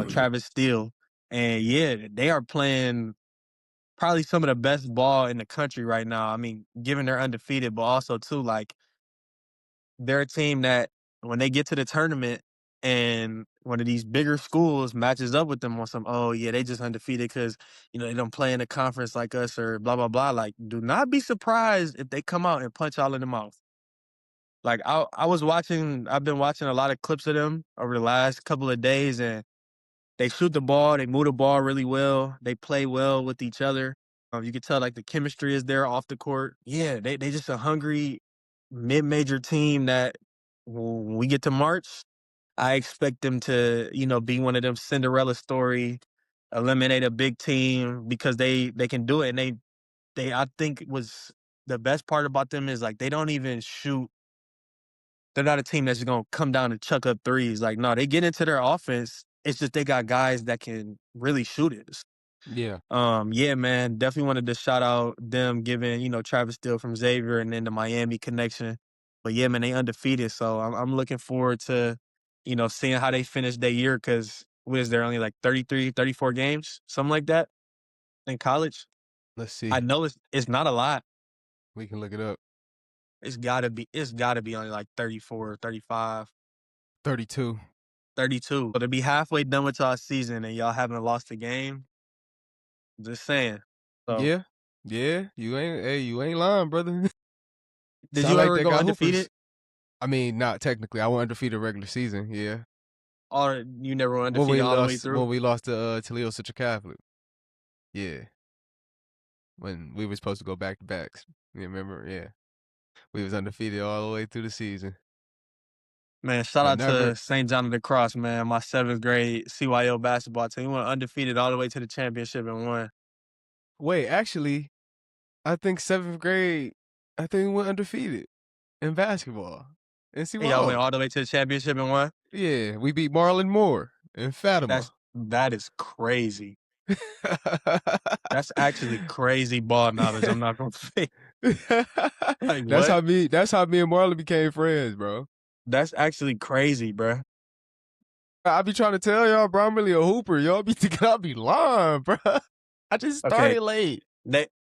Speaker 3: Travis Steele, and yeah, they are playing probably some of the best ball in the country right now. I mean, given they're undefeated, but also too like they're a team that when they get to the tournament and one of these bigger schools matches up with them on some, oh yeah, they just undefeated because they don't play in a conference like us or blah blah blah. Like, do not be surprised if they come out and punch y'all in the mouth. Like I've been watching a lot of clips of them over the last couple of days, and they shoot the ball, they move the ball really well, they play well with each other. You can tell like the chemistry is there off the court. Yeah, they just a hungry mid-major team that when we get to March, I expect them to, be one of them Cinderella story, eliminate a big team because they can do it. And they I think was the best part about them is like they don't even shoot. They're not a team that's just gonna come down and chuck up threes. Like, no, they get into their offense. It's just they got guys that can really shoot it.
Speaker 2: Yeah.
Speaker 3: Yeah, man, definitely wanted to shout out them giving, Travis Steele from Xavier and then the Miami connection. But yeah, man, they undefeated. So I'm looking forward to, seeing how they finish their year because what is there only like 33, 34 games, something like that in college?
Speaker 2: Let's
Speaker 3: I
Speaker 2: see.
Speaker 3: know it's not a lot.
Speaker 2: We can look it up.
Speaker 3: It's gotta be only like 34, 35,
Speaker 2: 32.
Speaker 3: 32. So to be halfway done with y'all season and y'all haven't lost a game, just saying. So
Speaker 2: Yeah. Yeah. You ain't lying, brother.
Speaker 3: did
Speaker 2: Sound
Speaker 3: you
Speaker 2: like
Speaker 3: ever
Speaker 2: they
Speaker 3: go
Speaker 2: got
Speaker 3: undefeated?
Speaker 2: hoopers. I mean, not technically. I went undefeated regular season, yeah.
Speaker 3: Or you never were
Speaker 2: When
Speaker 3: undefeated all the way through?
Speaker 2: we lost to Toledo Central Catholic. Yeah. When we were supposed to go back to backs. You remember? Yeah. We was undefeated all the way through the season.
Speaker 3: Man, shout
Speaker 2: But
Speaker 3: out
Speaker 2: never
Speaker 3: to St. John of the Cross, man. My 7th grade CYO basketball team. We went undefeated all the way to the championship and won.
Speaker 2: wait, actually, I think 7th grade, I think we went undefeated in basketball. And see
Speaker 3: And y'all went
Speaker 2: what?
Speaker 3: all the way to the championship and won?
Speaker 2: Yeah, we beat Marlon Moore in Fatima.
Speaker 3: That is crazy. That's actually crazy ball knowledge. I'm not gonna fake. Like
Speaker 2: That's
Speaker 3: what?
Speaker 2: that's how me and Marlon became friends, bro.
Speaker 3: That's actually crazy, bruh.
Speaker 2: I be trying to tell y'all, bro, I'm really a hooper. Y'all be thinking I be lying, bro. I just
Speaker 3: Okay.
Speaker 2: started late.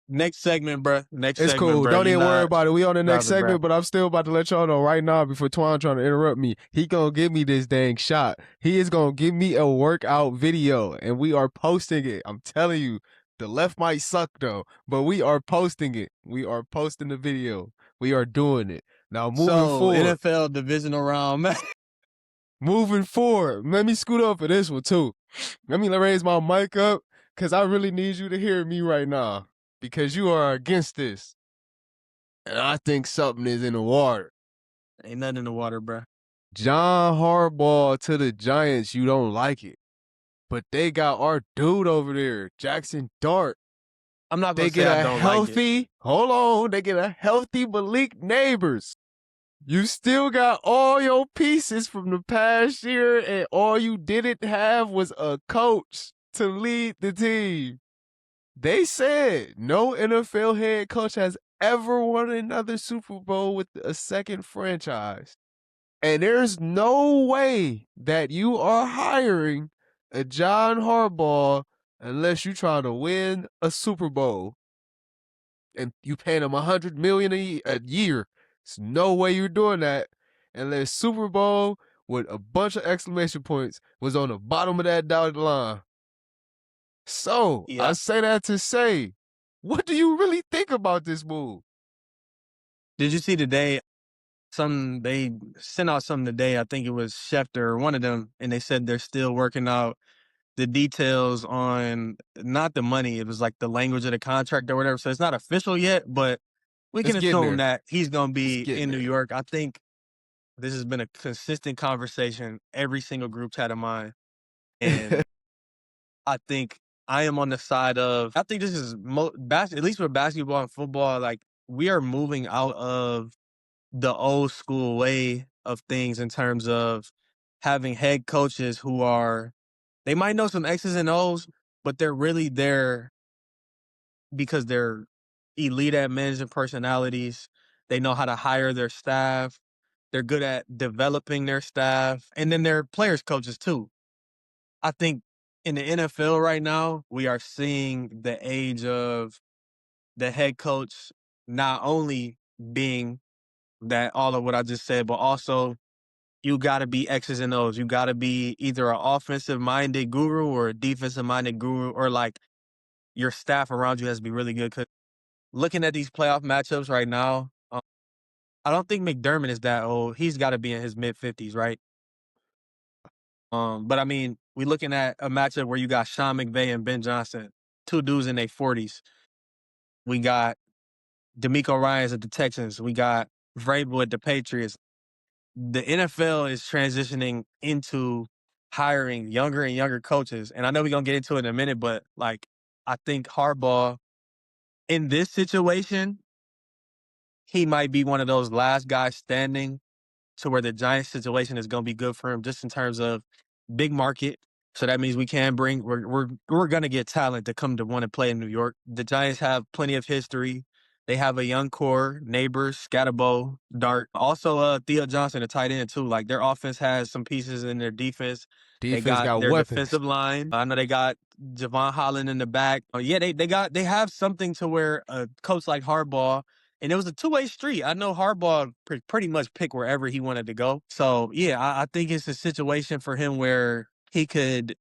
Speaker 3: Next segment, bruh. Next
Speaker 2: It's
Speaker 3: segment,
Speaker 2: cool.
Speaker 3: bruh.
Speaker 2: Don't
Speaker 3: You
Speaker 2: even worry
Speaker 3: not
Speaker 2: about it. We on the next
Speaker 3: dropping, bruh.
Speaker 2: segment, but I'm still about to let y'all know right now before Twan trying to interrupt me. He gonna give me this dang shot. He is gonna give me a workout video, and we are posting it. I'm telling you, the left might suck though, but we are posting it. We are posting the video. We are doing it. Now moving
Speaker 3: So
Speaker 2: forward.
Speaker 3: NFL divisional round match.
Speaker 2: Moving forward. Let me scoot up for this one too. Let me raise my mic up because I really need you to hear me right now because you are against this. And I think something is in the water.
Speaker 3: Ain't nothing in the water, bruh.
Speaker 2: John Harbaugh to the Giants, you don't like it. But they got our dude over there, Jackson Dart.
Speaker 3: I'm not
Speaker 2: They
Speaker 3: gonna say
Speaker 2: get
Speaker 3: I
Speaker 2: a
Speaker 3: don't like it.
Speaker 2: healthy, hold on, they get a healthy Malik Neighbors. You still got all your pieces from the past year, and all you didn't have was a coach to lead the team. They said no NFL head coach has ever won another Super Bowl with a second franchise. And there's no way that you are hiring a John Harbaugh unless you try to win a Super Bowl and you paying him $100 million a year. There's no way you're doing that unless Super Bowl with a bunch of exclamation points was on the bottom of that dotted line. So
Speaker 3: Yeah.
Speaker 2: I say that to say, what do you really think about this move?
Speaker 3: Did you see today? They sent out something today. I think it was Schefter or one of them, and they said they're still working out the details on not the money. It was like the language of the contract or whatever. So it's not official yet, but we can
Speaker 2: It's getting
Speaker 3: assume
Speaker 2: there.
Speaker 3: that he's going to be
Speaker 2: It's getting
Speaker 3: in New
Speaker 2: there.
Speaker 3: York. I think this has been a consistent conversation every single group chat of mine. And I think I am on the side of, I think this is, at least with basketball and football, like we are moving out of the old school way of things in terms of having head coaches who they might know some X's and O's, but they're really there because they're elite at managing personalities. They know how to hire their staff. They're good at developing their staff. And then they're players coaches too. I think in the NFL right now, we are seeing the age of the head coach not only being that all of what I just said, but also you got to be X's and O's. You got to be either an offensive minded guru or a defensive minded guru, or like your staff around you has to be really good. Because looking at these playoff matchups right now, I don't think McDermott is that old. He's got to be in his mid-50s, right? But I mean, we looking at a matchup where you got Sean McVay and Ben Johnson, two dudes in their 40s. We got D'Amico Ryans at the Texans. We got Vrabel at the Patriots. The NFL is transitioning into hiring younger and younger coaches. And I know we're going to get into it in a minute, but like, I think Harbaugh in this situation, he might be one of those last guys standing to where the Giants situation is going to be good for him just in terms of big market. So that means we can we're going to get talent to come to want to play in New York. The Giants have plenty of history. They have a young core, Neighbors, Scatterbo, Dart. Also, Theo Johnson, a tight end, too. Like, their offense has some pieces in their defense. They
Speaker 2: Defense
Speaker 3: got
Speaker 2: got
Speaker 3: their
Speaker 2: weapons.
Speaker 3: defensive line. I know they got Javon Holland in the back. Yeah, they have something to where a coach like Harbaugh And it was a two-way street. I know Harbaugh pretty much picked wherever he wanted to go. So yeah, I think it's a situation for him where he could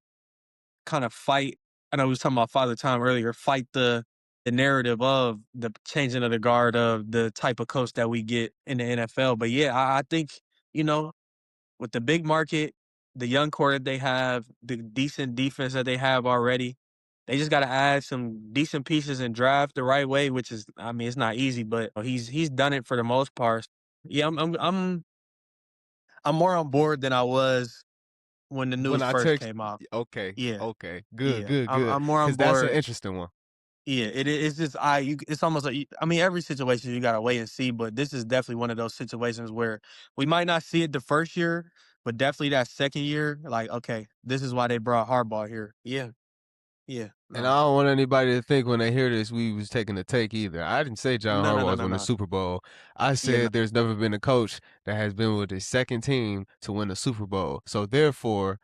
Speaker 3: kind of fight. I know we was talking about Father Time earlier. Fight the narrative of the changing of the guard of the type of coach that we get in the NFL. But yeah, I think you know with the big market, the young core that they have, the decent defense that they have already, they just got to add some decent pieces and draft the right way. Which is, I mean, it's not easy, but he's done it for the most part. Yeah, I'm more on board than I was when the
Speaker 2: When
Speaker 3: news
Speaker 2: I
Speaker 3: first
Speaker 2: text,
Speaker 3: came out.
Speaker 2: okay,
Speaker 3: Yeah,
Speaker 2: okay, good,
Speaker 3: yeah,
Speaker 2: good, good,
Speaker 3: I'm more on
Speaker 2: because that's an
Speaker 3: board.
Speaker 2: interesting one.
Speaker 3: Yeah, it's just it's almost like I mean every situation you gotta wait and see, but this is definitely one of those situations where we might not see it the first year, but definitely that second year, like okay, this is why they brought Harbaugh here. Yeah, yeah,
Speaker 2: And
Speaker 3: no,
Speaker 2: I don't want anybody to think when they hear this we was taking a take either. I didn't say John
Speaker 3: no, no, no,
Speaker 2: Harbaugh's
Speaker 3: no,
Speaker 2: won the
Speaker 3: no.
Speaker 2: Super Bowl. I
Speaker 3: Yeah, no,
Speaker 2: said there's never been a coach that has been with his second team to win a Super Bowl. So therefore,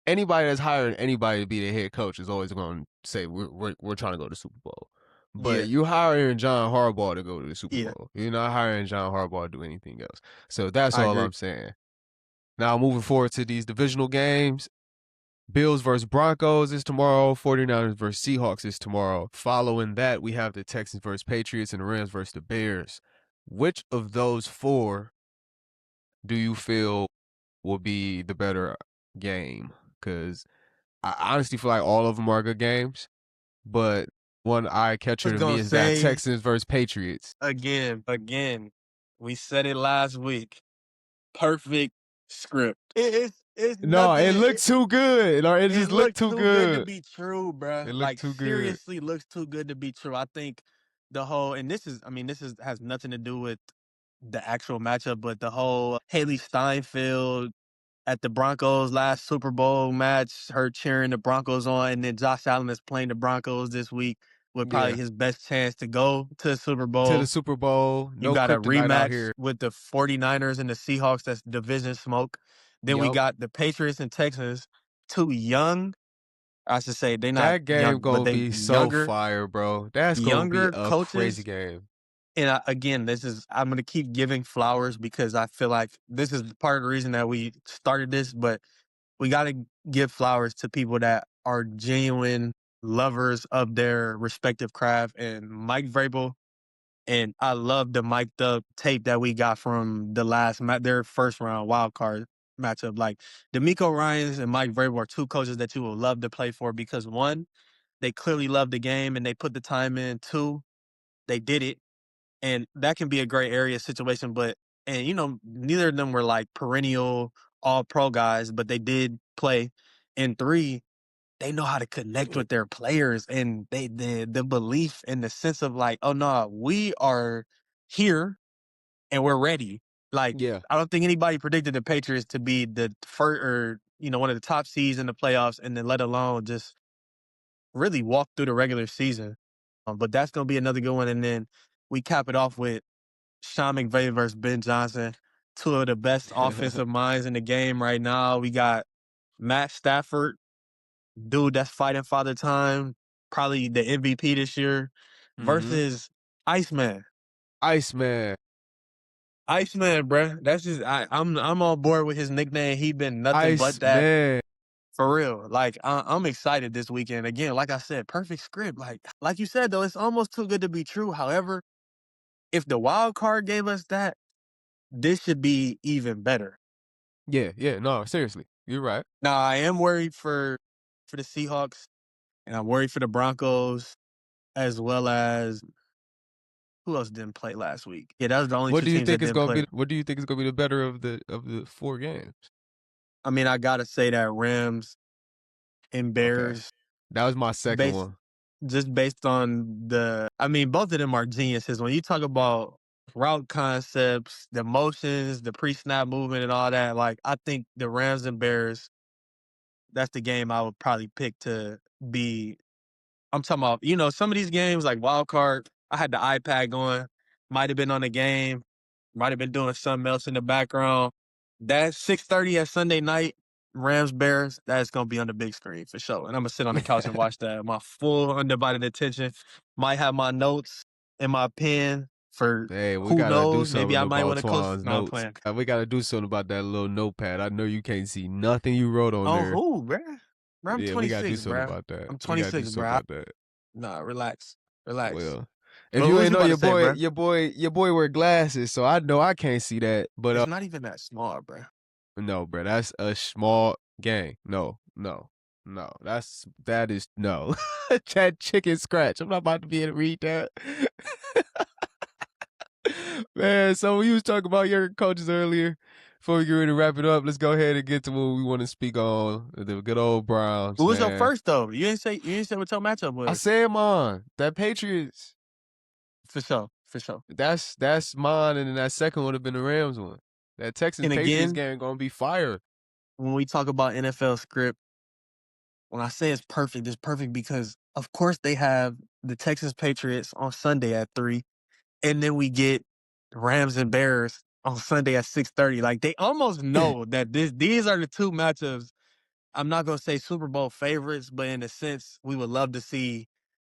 Speaker 2: anybody that's hiring anybody to be the head coach is always going to say we're trying to go to the Super Bowl. But
Speaker 3: yeah,
Speaker 2: you hiring John Harbaugh to go to the Super
Speaker 3: yeah,
Speaker 2: Bowl. You're not hiring John Harbaugh to do anything else. So that's
Speaker 3: I
Speaker 2: all
Speaker 3: agree.
Speaker 2: I'm saying. Now moving forward to these divisional games. Bills versus Broncos is tomorrow. 49ers versus Seahawks is tomorrow. Following that, we have the Texans versus Patriots and the Rams versus the Bears. Which of those four do you feel will be the better game? Because I honestly feel like all of them are good games, but one eye
Speaker 3: I
Speaker 2: catcher
Speaker 3: was
Speaker 2: to me
Speaker 3: gonna
Speaker 2: is that
Speaker 3: say
Speaker 2: Texans versus Patriots.
Speaker 3: again, we said it last week. Perfect script. It's
Speaker 2: No,
Speaker 3: nothing.
Speaker 2: it looked too good. Or it
Speaker 3: It
Speaker 2: just looked
Speaker 3: looked
Speaker 2: too
Speaker 3: too good to
Speaker 2: good.
Speaker 3: be true, bruh.
Speaker 2: It looked
Speaker 3: Like
Speaker 2: too good.
Speaker 3: seriously looks too good to be true. I think the whole and this is I mean, this is has nothing to do with the actual matchup, but the whole Haley Steinfeld at the Broncos last Super Bowl match, her cheering the Broncos on, and then Josh Allen is playing the Broncos this week with probably
Speaker 2: Yeah.
Speaker 3: his best chance to go to the Super
Speaker 2: To the
Speaker 3: Bowl.
Speaker 2: Super Bowl.
Speaker 3: You
Speaker 2: No
Speaker 3: got a
Speaker 2: kryptonite out
Speaker 3: rematch
Speaker 2: here.
Speaker 3: with the 49ers and the Seahawks, that's division smoke. Then we
Speaker 2: Yup.
Speaker 3: got the Patriots and Texans, two young, I should say they're not
Speaker 2: That game
Speaker 3: young, but
Speaker 2: gonna
Speaker 3: they
Speaker 2: be so
Speaker 3: younger
Speaker 2: fire, bro. That's gonna be
Speaker 3: younger
Speaker 2: a crazy
Speaker 3: coaches.
Speaker 2: game.
Speaker 3: And again, this is I'm gonna keep giving flowers because I feel like this is part of the reason that we started this. But we got to give flowers to people that are genuine lovers of their respective craft. And Mike Vrabel, and I love the mic'd up tape that we got from the their first round wild card matchup. Like D'Amico Ryans and Mike Vrabel are two coaches that you will love to play for because one, they clearly love the game and they put the time in. Two, they did it, and that can be a gray area situation. But and neither of them were like perennial all pro guys, but they did play. And three, they know how to connect with their players, and the belief and the sense of like, oh no, we are here and we're ready. Like
Speaker 2: Yeah.
Speaker 3: I don't think anybody predicted the Patriots to be the first or one of the top seeds in the playoffs, and then let alone just really walk through the regular season. But that's gonna be another good one, and then we cap it off with Sean McVay versus Ben Johnson, two of the best offensive minds in the game right now. We got Matt Stafford, dude that's fighting Father Time, probably the MVP this year,
Speaker 2: Mm-hmm.
Speaker 3: versus Iceman.
Speaker 2: Iceman.
Speaker 3: Iceman, bruh. That's just I'm on board with his nickname. He been nothing but that
Speaker 2: Iceman.
Speaker 3: for real. Like I'm excited this weekend. Again, like I said, perfect script. Like you said though, it's almost too good to be true. However, if the wild card gave us that, this should be even better.
Speaker 2: Yeah, yeah, no, seriously. You're right.
Speaker 3: Now I am worried for the Seahawks, and I'm worried for the Broncos, as well as who else didn't play last week? Yeah, that was the only
Speaker 2: What
Speaker 3: two
Speaker 2: do you
Speaker 3: teams that
Speaker 2: think is
Speaker 3: didn't
Speaker 2: gonna
Speaker 3: play.
Speaker 2: be what do you think is gonna be the better of the four games?
Speaker 3: I mean, I gotta say that Rams and
Speaker 2: Okay.
Speaker 3: Bears,
Speaker 2: That was my second
Speaker 3: based
Speaker 2: one.
Speaker 3: just based on I mean, both of them are geniuses. When you talk about route concepts, the motions, the pre-snap movement, and all that, like I think the Rams and Bears, that's the game I would probably pick to be. I'm talking about, some of these games like wild card. I had the iPad going, might have been on the game, might have been doing something else in the background. That 6:30 at Sunday night, Rams Bears, that's gonna be on the big screen for sure. And I'm gonna sit on the couch and watch that. My full undivided attention. Might have my notes in my pen. for
Speaker 2: Hey, we
Speaker 3: who
Speaker 2: gotta do
Speaker 3: knows, maybe
Speaker 2: something
Speaker 3: I might
Speaker 2: about
Speaker 3: want to coach.
Speaker 2: Twan's
Speaker 3: No, I'm
Speaker 2: notes.
Speaker 3: playing.
Speaker 2: We gotta do something about that little notepad. I know you can't see nothing you wrote on
Speaker 3: On
Speaker 2: there.
Speaker 3: who, bruh? Bruh, I'm
Speaker 2: Yeah, we gotta do
Speaker 3: 26,
Speaker 2: something
Speaker 3: bruh.
Speaker 2: about that.
Speaker 3: I'm
Speaker 2: We gotta do
Speaker 3: 26,
Speaker 2: something
Speaker 3: bruh.
Speaker 2: about that.
Speaker 3: Nah, relax. Relax.
Speaker 2: Well, if
Speaker 3: Well,
Speaker 2: you
Speaker 3: what was
Speaker 2: ain't
Speaker 3: you
Speaker 2: know
Speaker 3: about to say, bruh?
Speaker 2: your boy wear glasses, so I know I can't see that. But
Speaker 3: It's not even that small, bruh.
Speaker 2: no, bro, that's a small gang. No, that is no. That chicken scratch. I'm not about to be able to read that. Man, so we was talking about your coaches earlier. Before we get ready to wrap it up, let's go ahead and get to what we want to speak on. The good old Browns,
Speaker 3: Who was your
Speaker 2: man.
Speaker 3: first though? You didn't say what your matchup
Speaker 2: I
Speaker 3: was.
Speaker 2: said mine. That Patriots.
Speaker 3: For sure. For sure.
Speaker 2: That's mine, and then that second would have been the Rams one. That Texans
Speaker 3: And
Speaker 2: Patriots
Speaker 3: again,
Speaker 2: game gonna be fire.
Speaker 3: when we talk about NFL script, when I say it's perfect because of course they have the Texas Patriots on Sunday at 3, and then we get Rams and Bears on Sunday at 6:30. Like they almost know that these are the two matchups. I'm not gonna say Super Bowl favorites, but in a sense, we would love to see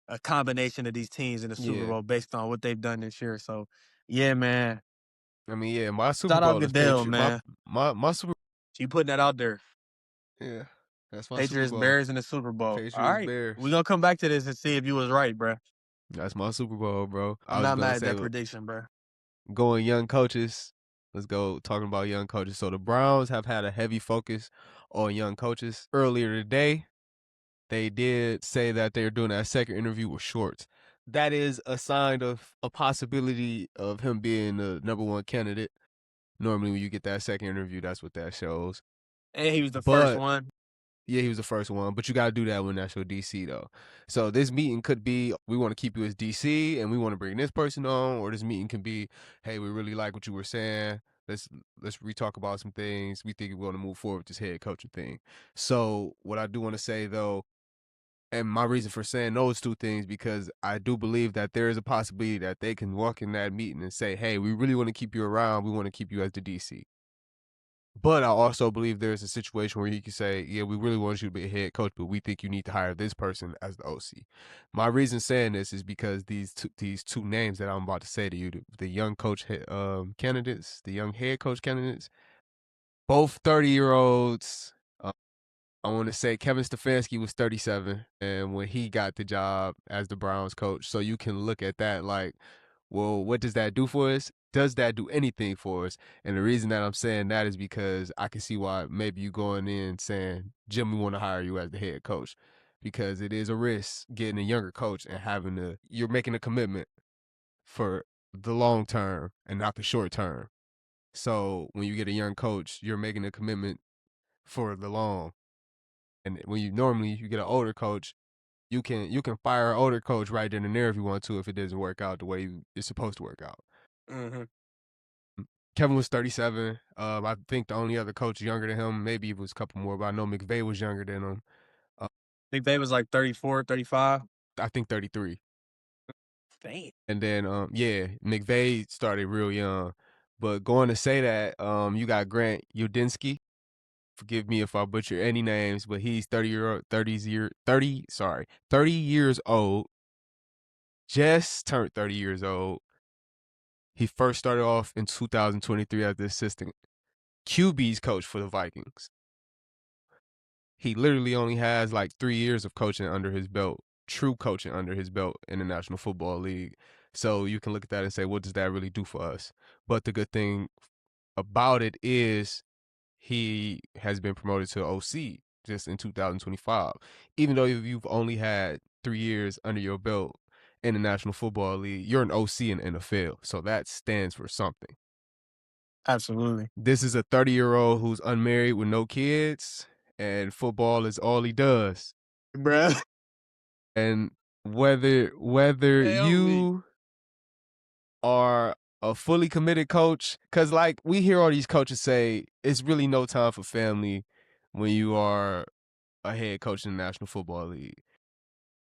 Speaker 3: a combination of these teams in the Super
Speaker 2: Yeah,
Speaker 3: Bowl based on what they've done this year. So, yeah, man.
Speaker 2: I mean, yeah, my Super
Speaker 3: Shout out
Speaker 2: Bowl is
Speaker 3: Goodell,
Speaker 2: Patriot.
Speaker 3: man.
Speaker 2: My Super.
Speaker 3: You putting that out there.
Speaker 2: Yeah, that's my Super
Speaker 3: Patriots,
Speaker 2: Bowl.
Speaker 3: Bears in the Super Bowl. All
Speaker 2: Patriots
Speaker 3: right. We're
Speaker 2: Bears.
Speaker 3: gonna come back to this and see if you was right, bruh.
Speaker 2: That's my Super Bowl, bro. I
Speaker 3: I'm
Speaker 2: was
Speaker 3: not
Speaker 2: gonna
Speaker 3: mad at
Speaker 2: say
Speaker 3: that prediction, bruh.
Speaker 2: going young coaches. Let's go talking about young coaches. So the Browns have had a heavy focus on young coaches. Earlier today, they did say that they're doing that second interview with Shorts. That is a sign of a possibility of him being the number one candidate. Normally, when you get that second interview, that's what that shows.
Speaker 3: And he was the first
Speaker 2: But
Speaker 3: one.
Speaker 2: yeah, he was the first one, but you got to do that when that's your DC, though. So this meeting could be, we want to keep you as DC, and we want to bring this person on, or this meeting can be, hey, we really like what you were saying. Let's re-talk about some things. We think we're going to move forward with this head coaching thing. So what I do want to say, though, and my reason for saying those two things, because I do believe that there is a possibility that they can walk in that meeting and say, hey, we really want to keep you around. We want to keep you as the DC. But I also believe there's a situation where you can say, yeah, we really want you to be a head coach, but we think you need to hire this person as the OC. My reason saying this is because these two names that I'm about to say to you, the young coach candidates, the young head coach candidates, both 30-year-olds. I want to say Kevin Stefanski was 37, and when he got the job as the Browns coach, so you can look at that like, well, what does that do for us? Does that do anything for us? And the reason that I'm saying that is because I can see why maybe you going in saying, Jim, we want to hire you as the head coach, because it is a risk getting a younger coach and you're making a commitment for the long term and not the short term. So when you get a young coach, you're making a commitment for the long. And when you get an older coach, you can fire an older coach right then and there if you want to, if it doesn't work out the way it's supposed to work out.
Speaker 3: Mm-hmm.
Speaker 2: Kevin was 37. I think the only other coach younger than him, maybe it was a couple more, but I know McVay was younger than him.
Speaker 3: McVay was like 34, 35.
Speaker 2: I think 33.
Speaker 3: Damn.
Speaker 2: And then yeah, McVay started real young. But going to say that, you got Grant Udinski. Forgive me if I butcher any names, but he's 30 years old. Just turned 30 years old. He first started off in 2023 as the assistant QB's coach for the Vikings. He literally only has like 3 years of coaching under his belt, true coaching under his belt in the National Football League. So you can look at that and say, what does that really do for us? But the good thing about it is he has been promoted to OC just in 2025. Even though you've only had 3 years under your belt in the National Football League, you're an OC in the NFL. So that stands for something.
Speaker 3: Absolutely.
Speaker 2: This is a 30-year-old who's unmarried with no kids, and football is all he does.
Speaker 3: Bruh.
Speaker 2: And whether
Speaker 3: Help me.
Speaker 2: you are a fully committed coach, because like we hear all these coaches say, it's really no time for family when you are a head coach in the National Football League.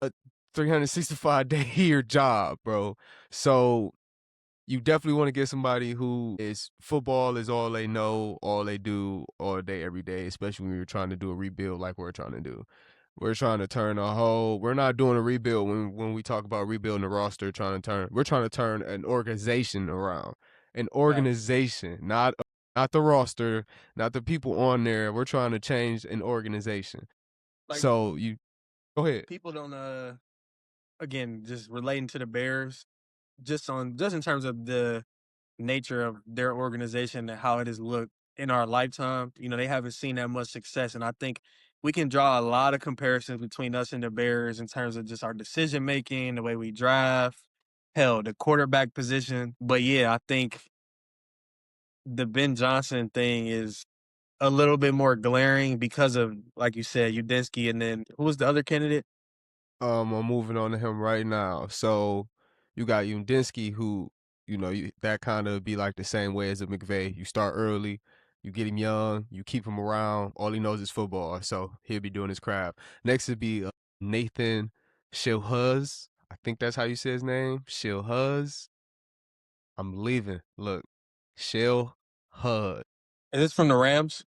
Speaker 2: A 365-day-a-year job, bro. So you definitely want to get somebody who is football is all they know, all they do, all day, every day, especially when you're trying to do a rebuild like we're trying to do. We're trying to turn a whole. We're not doing a rebuild when we talk about rebuilding the roster. We're trying to turn an organization around. An
Speaker 3: Facts.
Speaker 2: organization, not the roster, not the people on there. We're trying to change an organization.
Speaker 3: Like
Speaker 2: So you go ahead.
Speaker 3: people don't again, just relating to the Bears, just in terms of the nature of their organization and how it has looked in our lifetime. They haven't seen that much success. And I think we can draw a lot of comparisons between us and the Bears in terms of just our decision making, the way we draft, hell, the quarterback position. But yeah, I think the Ben Johnson thing is a little bit more glaring because of, like you said, Udinski, and then who was the other candidate?
Speaker 2: I'm moving on to him right now. So you got Udinski, who that kind of be like the same way as a McVay. You start early, you get him young, you keep him around. All he knows is football, so he'll be doing his craft. Next would be Nathan Shilhuz. I think that's how you say his name, Shilhuz. I'm leaving. Look, Shilhuz.
Speaker 3: Is this from the Rams?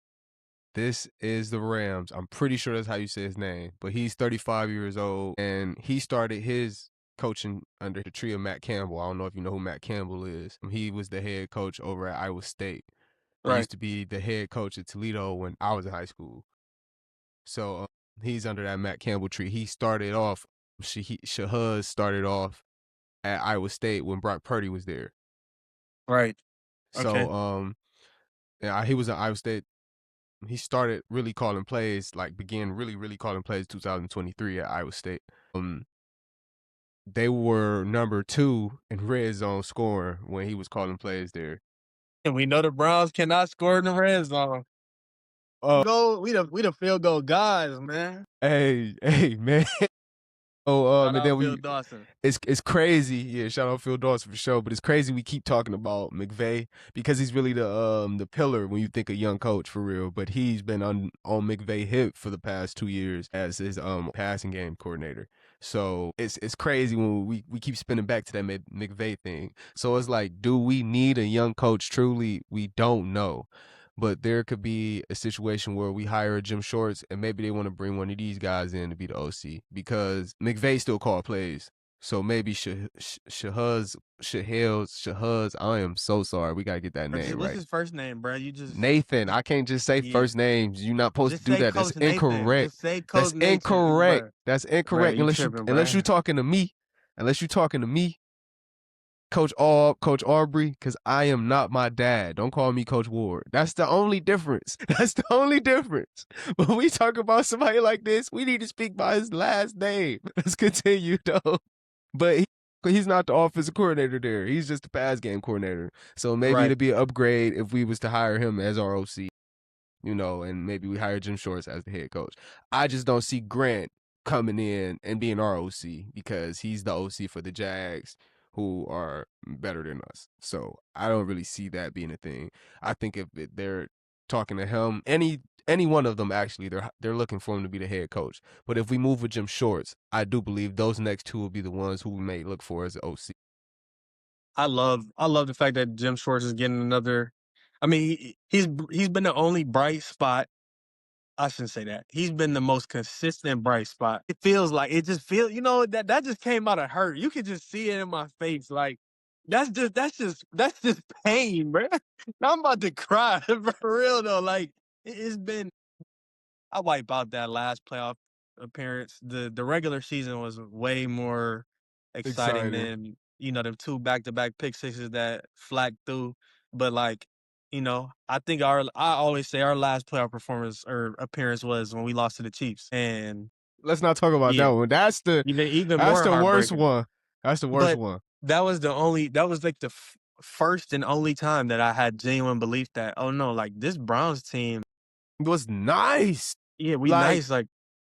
Speaker 2: This is the Rams. I'm pretty sure that's how you say his name. But he's 35 years old, and he started his coaching under the tree of Matt Campbell. I don't know if you know who Matt Campbell is. He was the head coach over at Iowa State. He
Speaker 3: Right.
Speaker 2: used to be the head coach at Toledo when I was in high school. So he's under that Matt Campbell tree. He started off, Shahuz started off at Iowa State when Brock Purdy was there.
Speaker 3: Right. Okay.
Speaker 2: So yeah, he was at Iowa State. He started really calling plays, like began really calling plays 2023 at Iowa State. They were number 2 in red zone scoring when he was calling plays there.
Speaker 3: And we know the Browns cannot score in the red zone. We the field goal guys, man.
Speaker 2: Hey, man.
Speaker 3: Shout
Speaker 2: And
Speaker 3: out
Speaker 2: then
Speaker 3: Phil Dawson.
Speaker 2: it's crazy. Yeah, shout out Phil Dawson for sure. But it's crazy we keep talking about McVay because he's really the pillar when you think a young coach for real. But he's been on McVay hip for the past 2 years as his passing game coordinator. So it's crazy when we keep spinning back to that McVay thing. So it's like, do we need a young coach? Truly, we don't know. But there could be a situation where we hire a Jim Shorts and maybe they want to bring one of these guys in to be the OC because McVay still called plays. So maybe Shahuz, I am so sorry. We got to get that name
Speaker 3: What's
Speaker 2: right.
Speaker 3: his first name, bro? You just
Speaker 2: Nathan. I can't just say first names. You're not supposed
Speaker 3: just
Speaker 2: to do
Speaker 3: say
Speaker 2: that. That's
Speaker 3: Coach Nathan.
Speaker 2: incorrect.
Speaker 3: Just say Coach
Speaker 2: That's
Speaker 3: Nathan,
Speaker 2: incorrect.
Speaker 3: bro.
Speaker 2: That's incorrect.
Speaker 3: You tripping,
Speaker 2: Unless you're talking to me. Unless you're talking to me. Coach Aubrey, because I am not my dad. Don't call me Coach Ward. That's the only difference. That's the only difference. When we talk about somebody like this, we need to speak by his last name. Let's continue, though. But he's not the offensive coordinator there. He's just the pass game coordinator. So maybe it'd be an upgrade if we was to hire him as our OC, and maybe we hire Jim Shorts as the head coach. I just don't see Grant coming in and being our OC because he's the OC for the Jags, who are better than us. So I don't really see that being a thing. I think if they're talking to him, any one of them actually, they're looking for him to be the head coach. But if we move with Jim Shorts, I do believe those next 2 will be the ones who we may look for as the OC.
Speaker 3: I love the fact that Jim Schwartz is getting another. I mean, he's been the only bright spot. I shouldn't say that. He's been the most consistent bright spot. It just feels, that just came out of hurt. You could just see it in my face. Like, that's just pain, bro. I'm about to cry, for real though. Like, it's been, I wipe out that last playoff appearance. The regular season was way more exciting than, them 2 back-to-back pick sixes that Flack threw. But like, I think I always say our last playoff performance or appearance was when we lost to the Chiefs. And
Speaker 2: let's not talk about that one. That's the
Speaker 3: even
Speaker 2: that's
Speaker 3: more
Speaker 2: the worst
Speaker 3: heartbreaking.
Speaker 2: one. That's the worst one.
Speaker 3: That was like the first and only time that I had genuine belief that, oh no, like this Browns team
Speaker 2: was nice.
Speaker 3: Yeah, we nice. Like,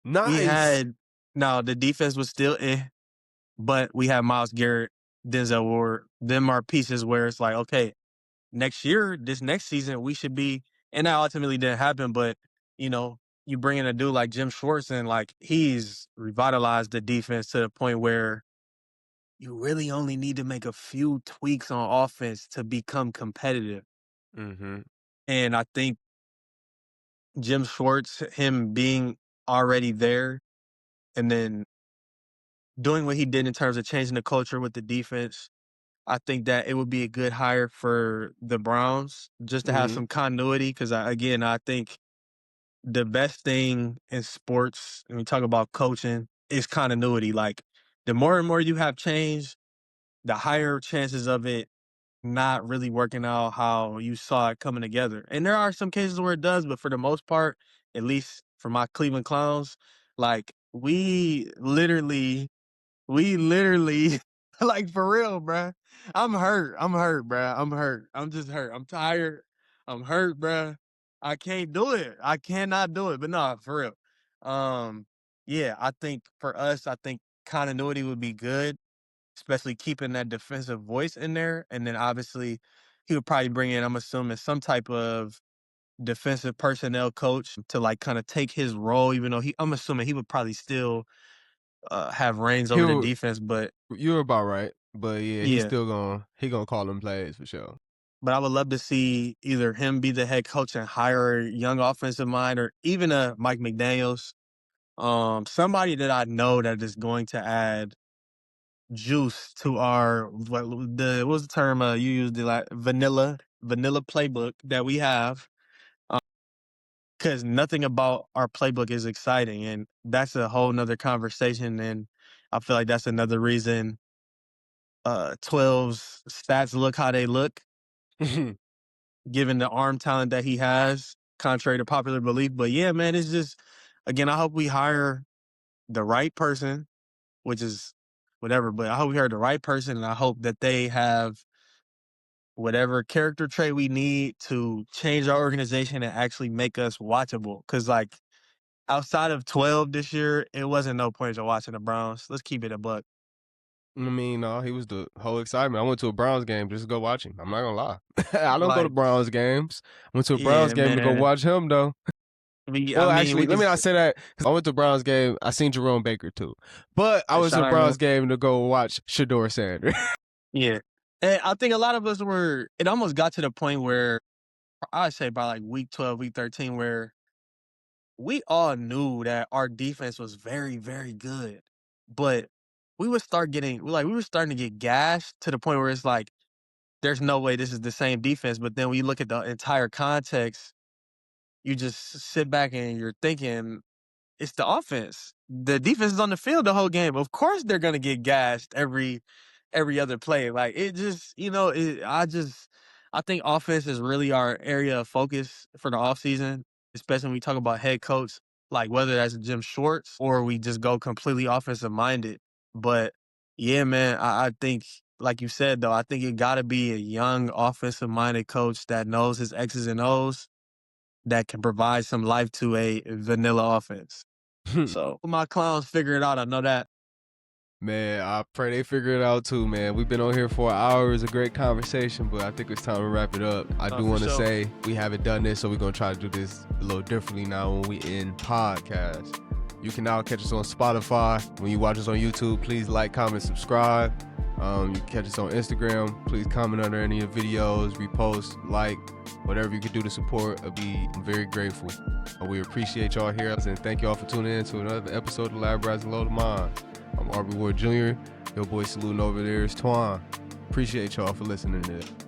Speaker 2: nice.
Speaker 3: We had, now the defense was still but we had Myles Garrett, Denzel Ward. Them are pieces where it's like, okay, this next season, we should be, and that ultimately didn't happen, but, you bring in a dude like Jim Schwartz and like he's revitalized the defense to the point where you really only need to make a few tweaks on offense to become competitive.
Speaker 2: Mm-hmm.
Speaker 3: And I think Jim Schwartz, him being already there, and then doing what he did in terms of changing the culture with the defense, I think that it would be a good hire for the Browns just to have
Speaker 2: Mhm.
Speaker 3: some continuity. Because again, I think the best thing in sports, when we talk about coaching, is continuity. Like the more and more you have change, the higher chances of it not really working out how you saw it coming together. And there are some cases where it does, but for the most part, at least for my Cleveland Clowns, like we literally, like for real, bruh. I'm hurt. I'm hurt, bruh. I'm hurt. I'm just hurt. I'm tired. I'm hurt, bruh. I can't do it. I cannot do it. But no, for real. Yeah, I think for us, I think continuity would be good, especially keeping that defensive voice in there. And then obviously he would probably bring in, I'm assuming, some type of defensive personnel coach to like kind of take his role, even though I'm assuming he would probably still have reins over the
Speaker 2: He'll
Speaker 3: defense. But
Speaker 2: You're about right, but yeah,
Speaker 3: yeah,
Speaker 2: he gonna call them plays for sure.
Speaker 3: but I would love to see either him be the head coach and hire a young offensive mind, or even a Mike McDaniels, somebody that I know that is going to add juice to our what's the term you used, the like vanilla playbook that we have, because nothing about our playbook is exciting, and that's a whole nother conversation. And I feel like that's another reason 12's stats look how they look, given the arm talent that he has, contrary to popular belief. But yeah, man, it's just, again, I hope we hire the right person, which is whatever, but I hope we hire the right person, and I hope that they have whatever character trait we need to change our organization and actually make us watchable. Because, like, outside of 12 this year, it wasn't no point in watching the Browns. Let's keep it a buck.
Speaker 2: I mean, no, he was the whole excitement. I went to a Browns game just to go watch him. I'm not gonna lie. I don't go to
Speaker 3: Like,
Speaker 2: Browns games. I went to a Browns
Speaker 3: yeah,
Speaker 2: game to go
Speaker 3: man.
Speaker 2: watch him, though.
Speaker 3: I
Speaker 2: Well,
Speaker 3: mean,
Speaker 2: actually,
Speaker 3: we
Speaker 2: let
Speaker 3: can
Speaker 2: me not say that, 'cause I went to a Browns game. I seen Jerome Baker too, but I went to
Speaker 3: shout
Speaker 2: a
Speaker 3: out him.
Speaker 2: Browns game to go watch Shador Sanders.
Speaker 3: Yeah. And I think a lot of us it almost got to the point where I'd say by like week 12, week 13, where we all knew that our defense was very, very good. But we were starting to get gashed to the point where it's like, there's no way this is the same defense. But then when you look at the entire context, you just sit back and you're thinking, it's the offense. The defense is on the field the whole game. Of course they're gonna get gassed every other play. Like it just, I think offense is really our area of focus for the offseason, especially when we talk about head coach, like whether that's Jim Schwartz or we just go completely offensive minded. But yeah, man, I think, like you said though, I think it gotta be a young offensive minded coach that knows his X's and O's, that can provide some life to a vanilla offense. So my Clowns figure it out. I know that.
Speaker 2: Man, I pray they figure it out too, man. We've been on here for hours, a great conversation, but I think it's time to wrap it up. I do
Speaker 3: For
Speaker 2: want to
Speaker 3: sure.
Speaker 2: say we haven't done this, so we're going to try to do this a little differently now when we end podcast. You can now catch us on Spotify. When you watch us on YouTube, please like, comment, subscribe. You can catch us on Instagram. Please comment under any of the videos, repost, like, whatever you can do to support. I'm very grateful. We appreciate y'all here, and thank y'all for tuning in to another episode of Lab Rats and Loaded Minds. I'm Aubrey Ward Jr. Your boy saluting over there is Twan. Appreciate y'all for listening to it.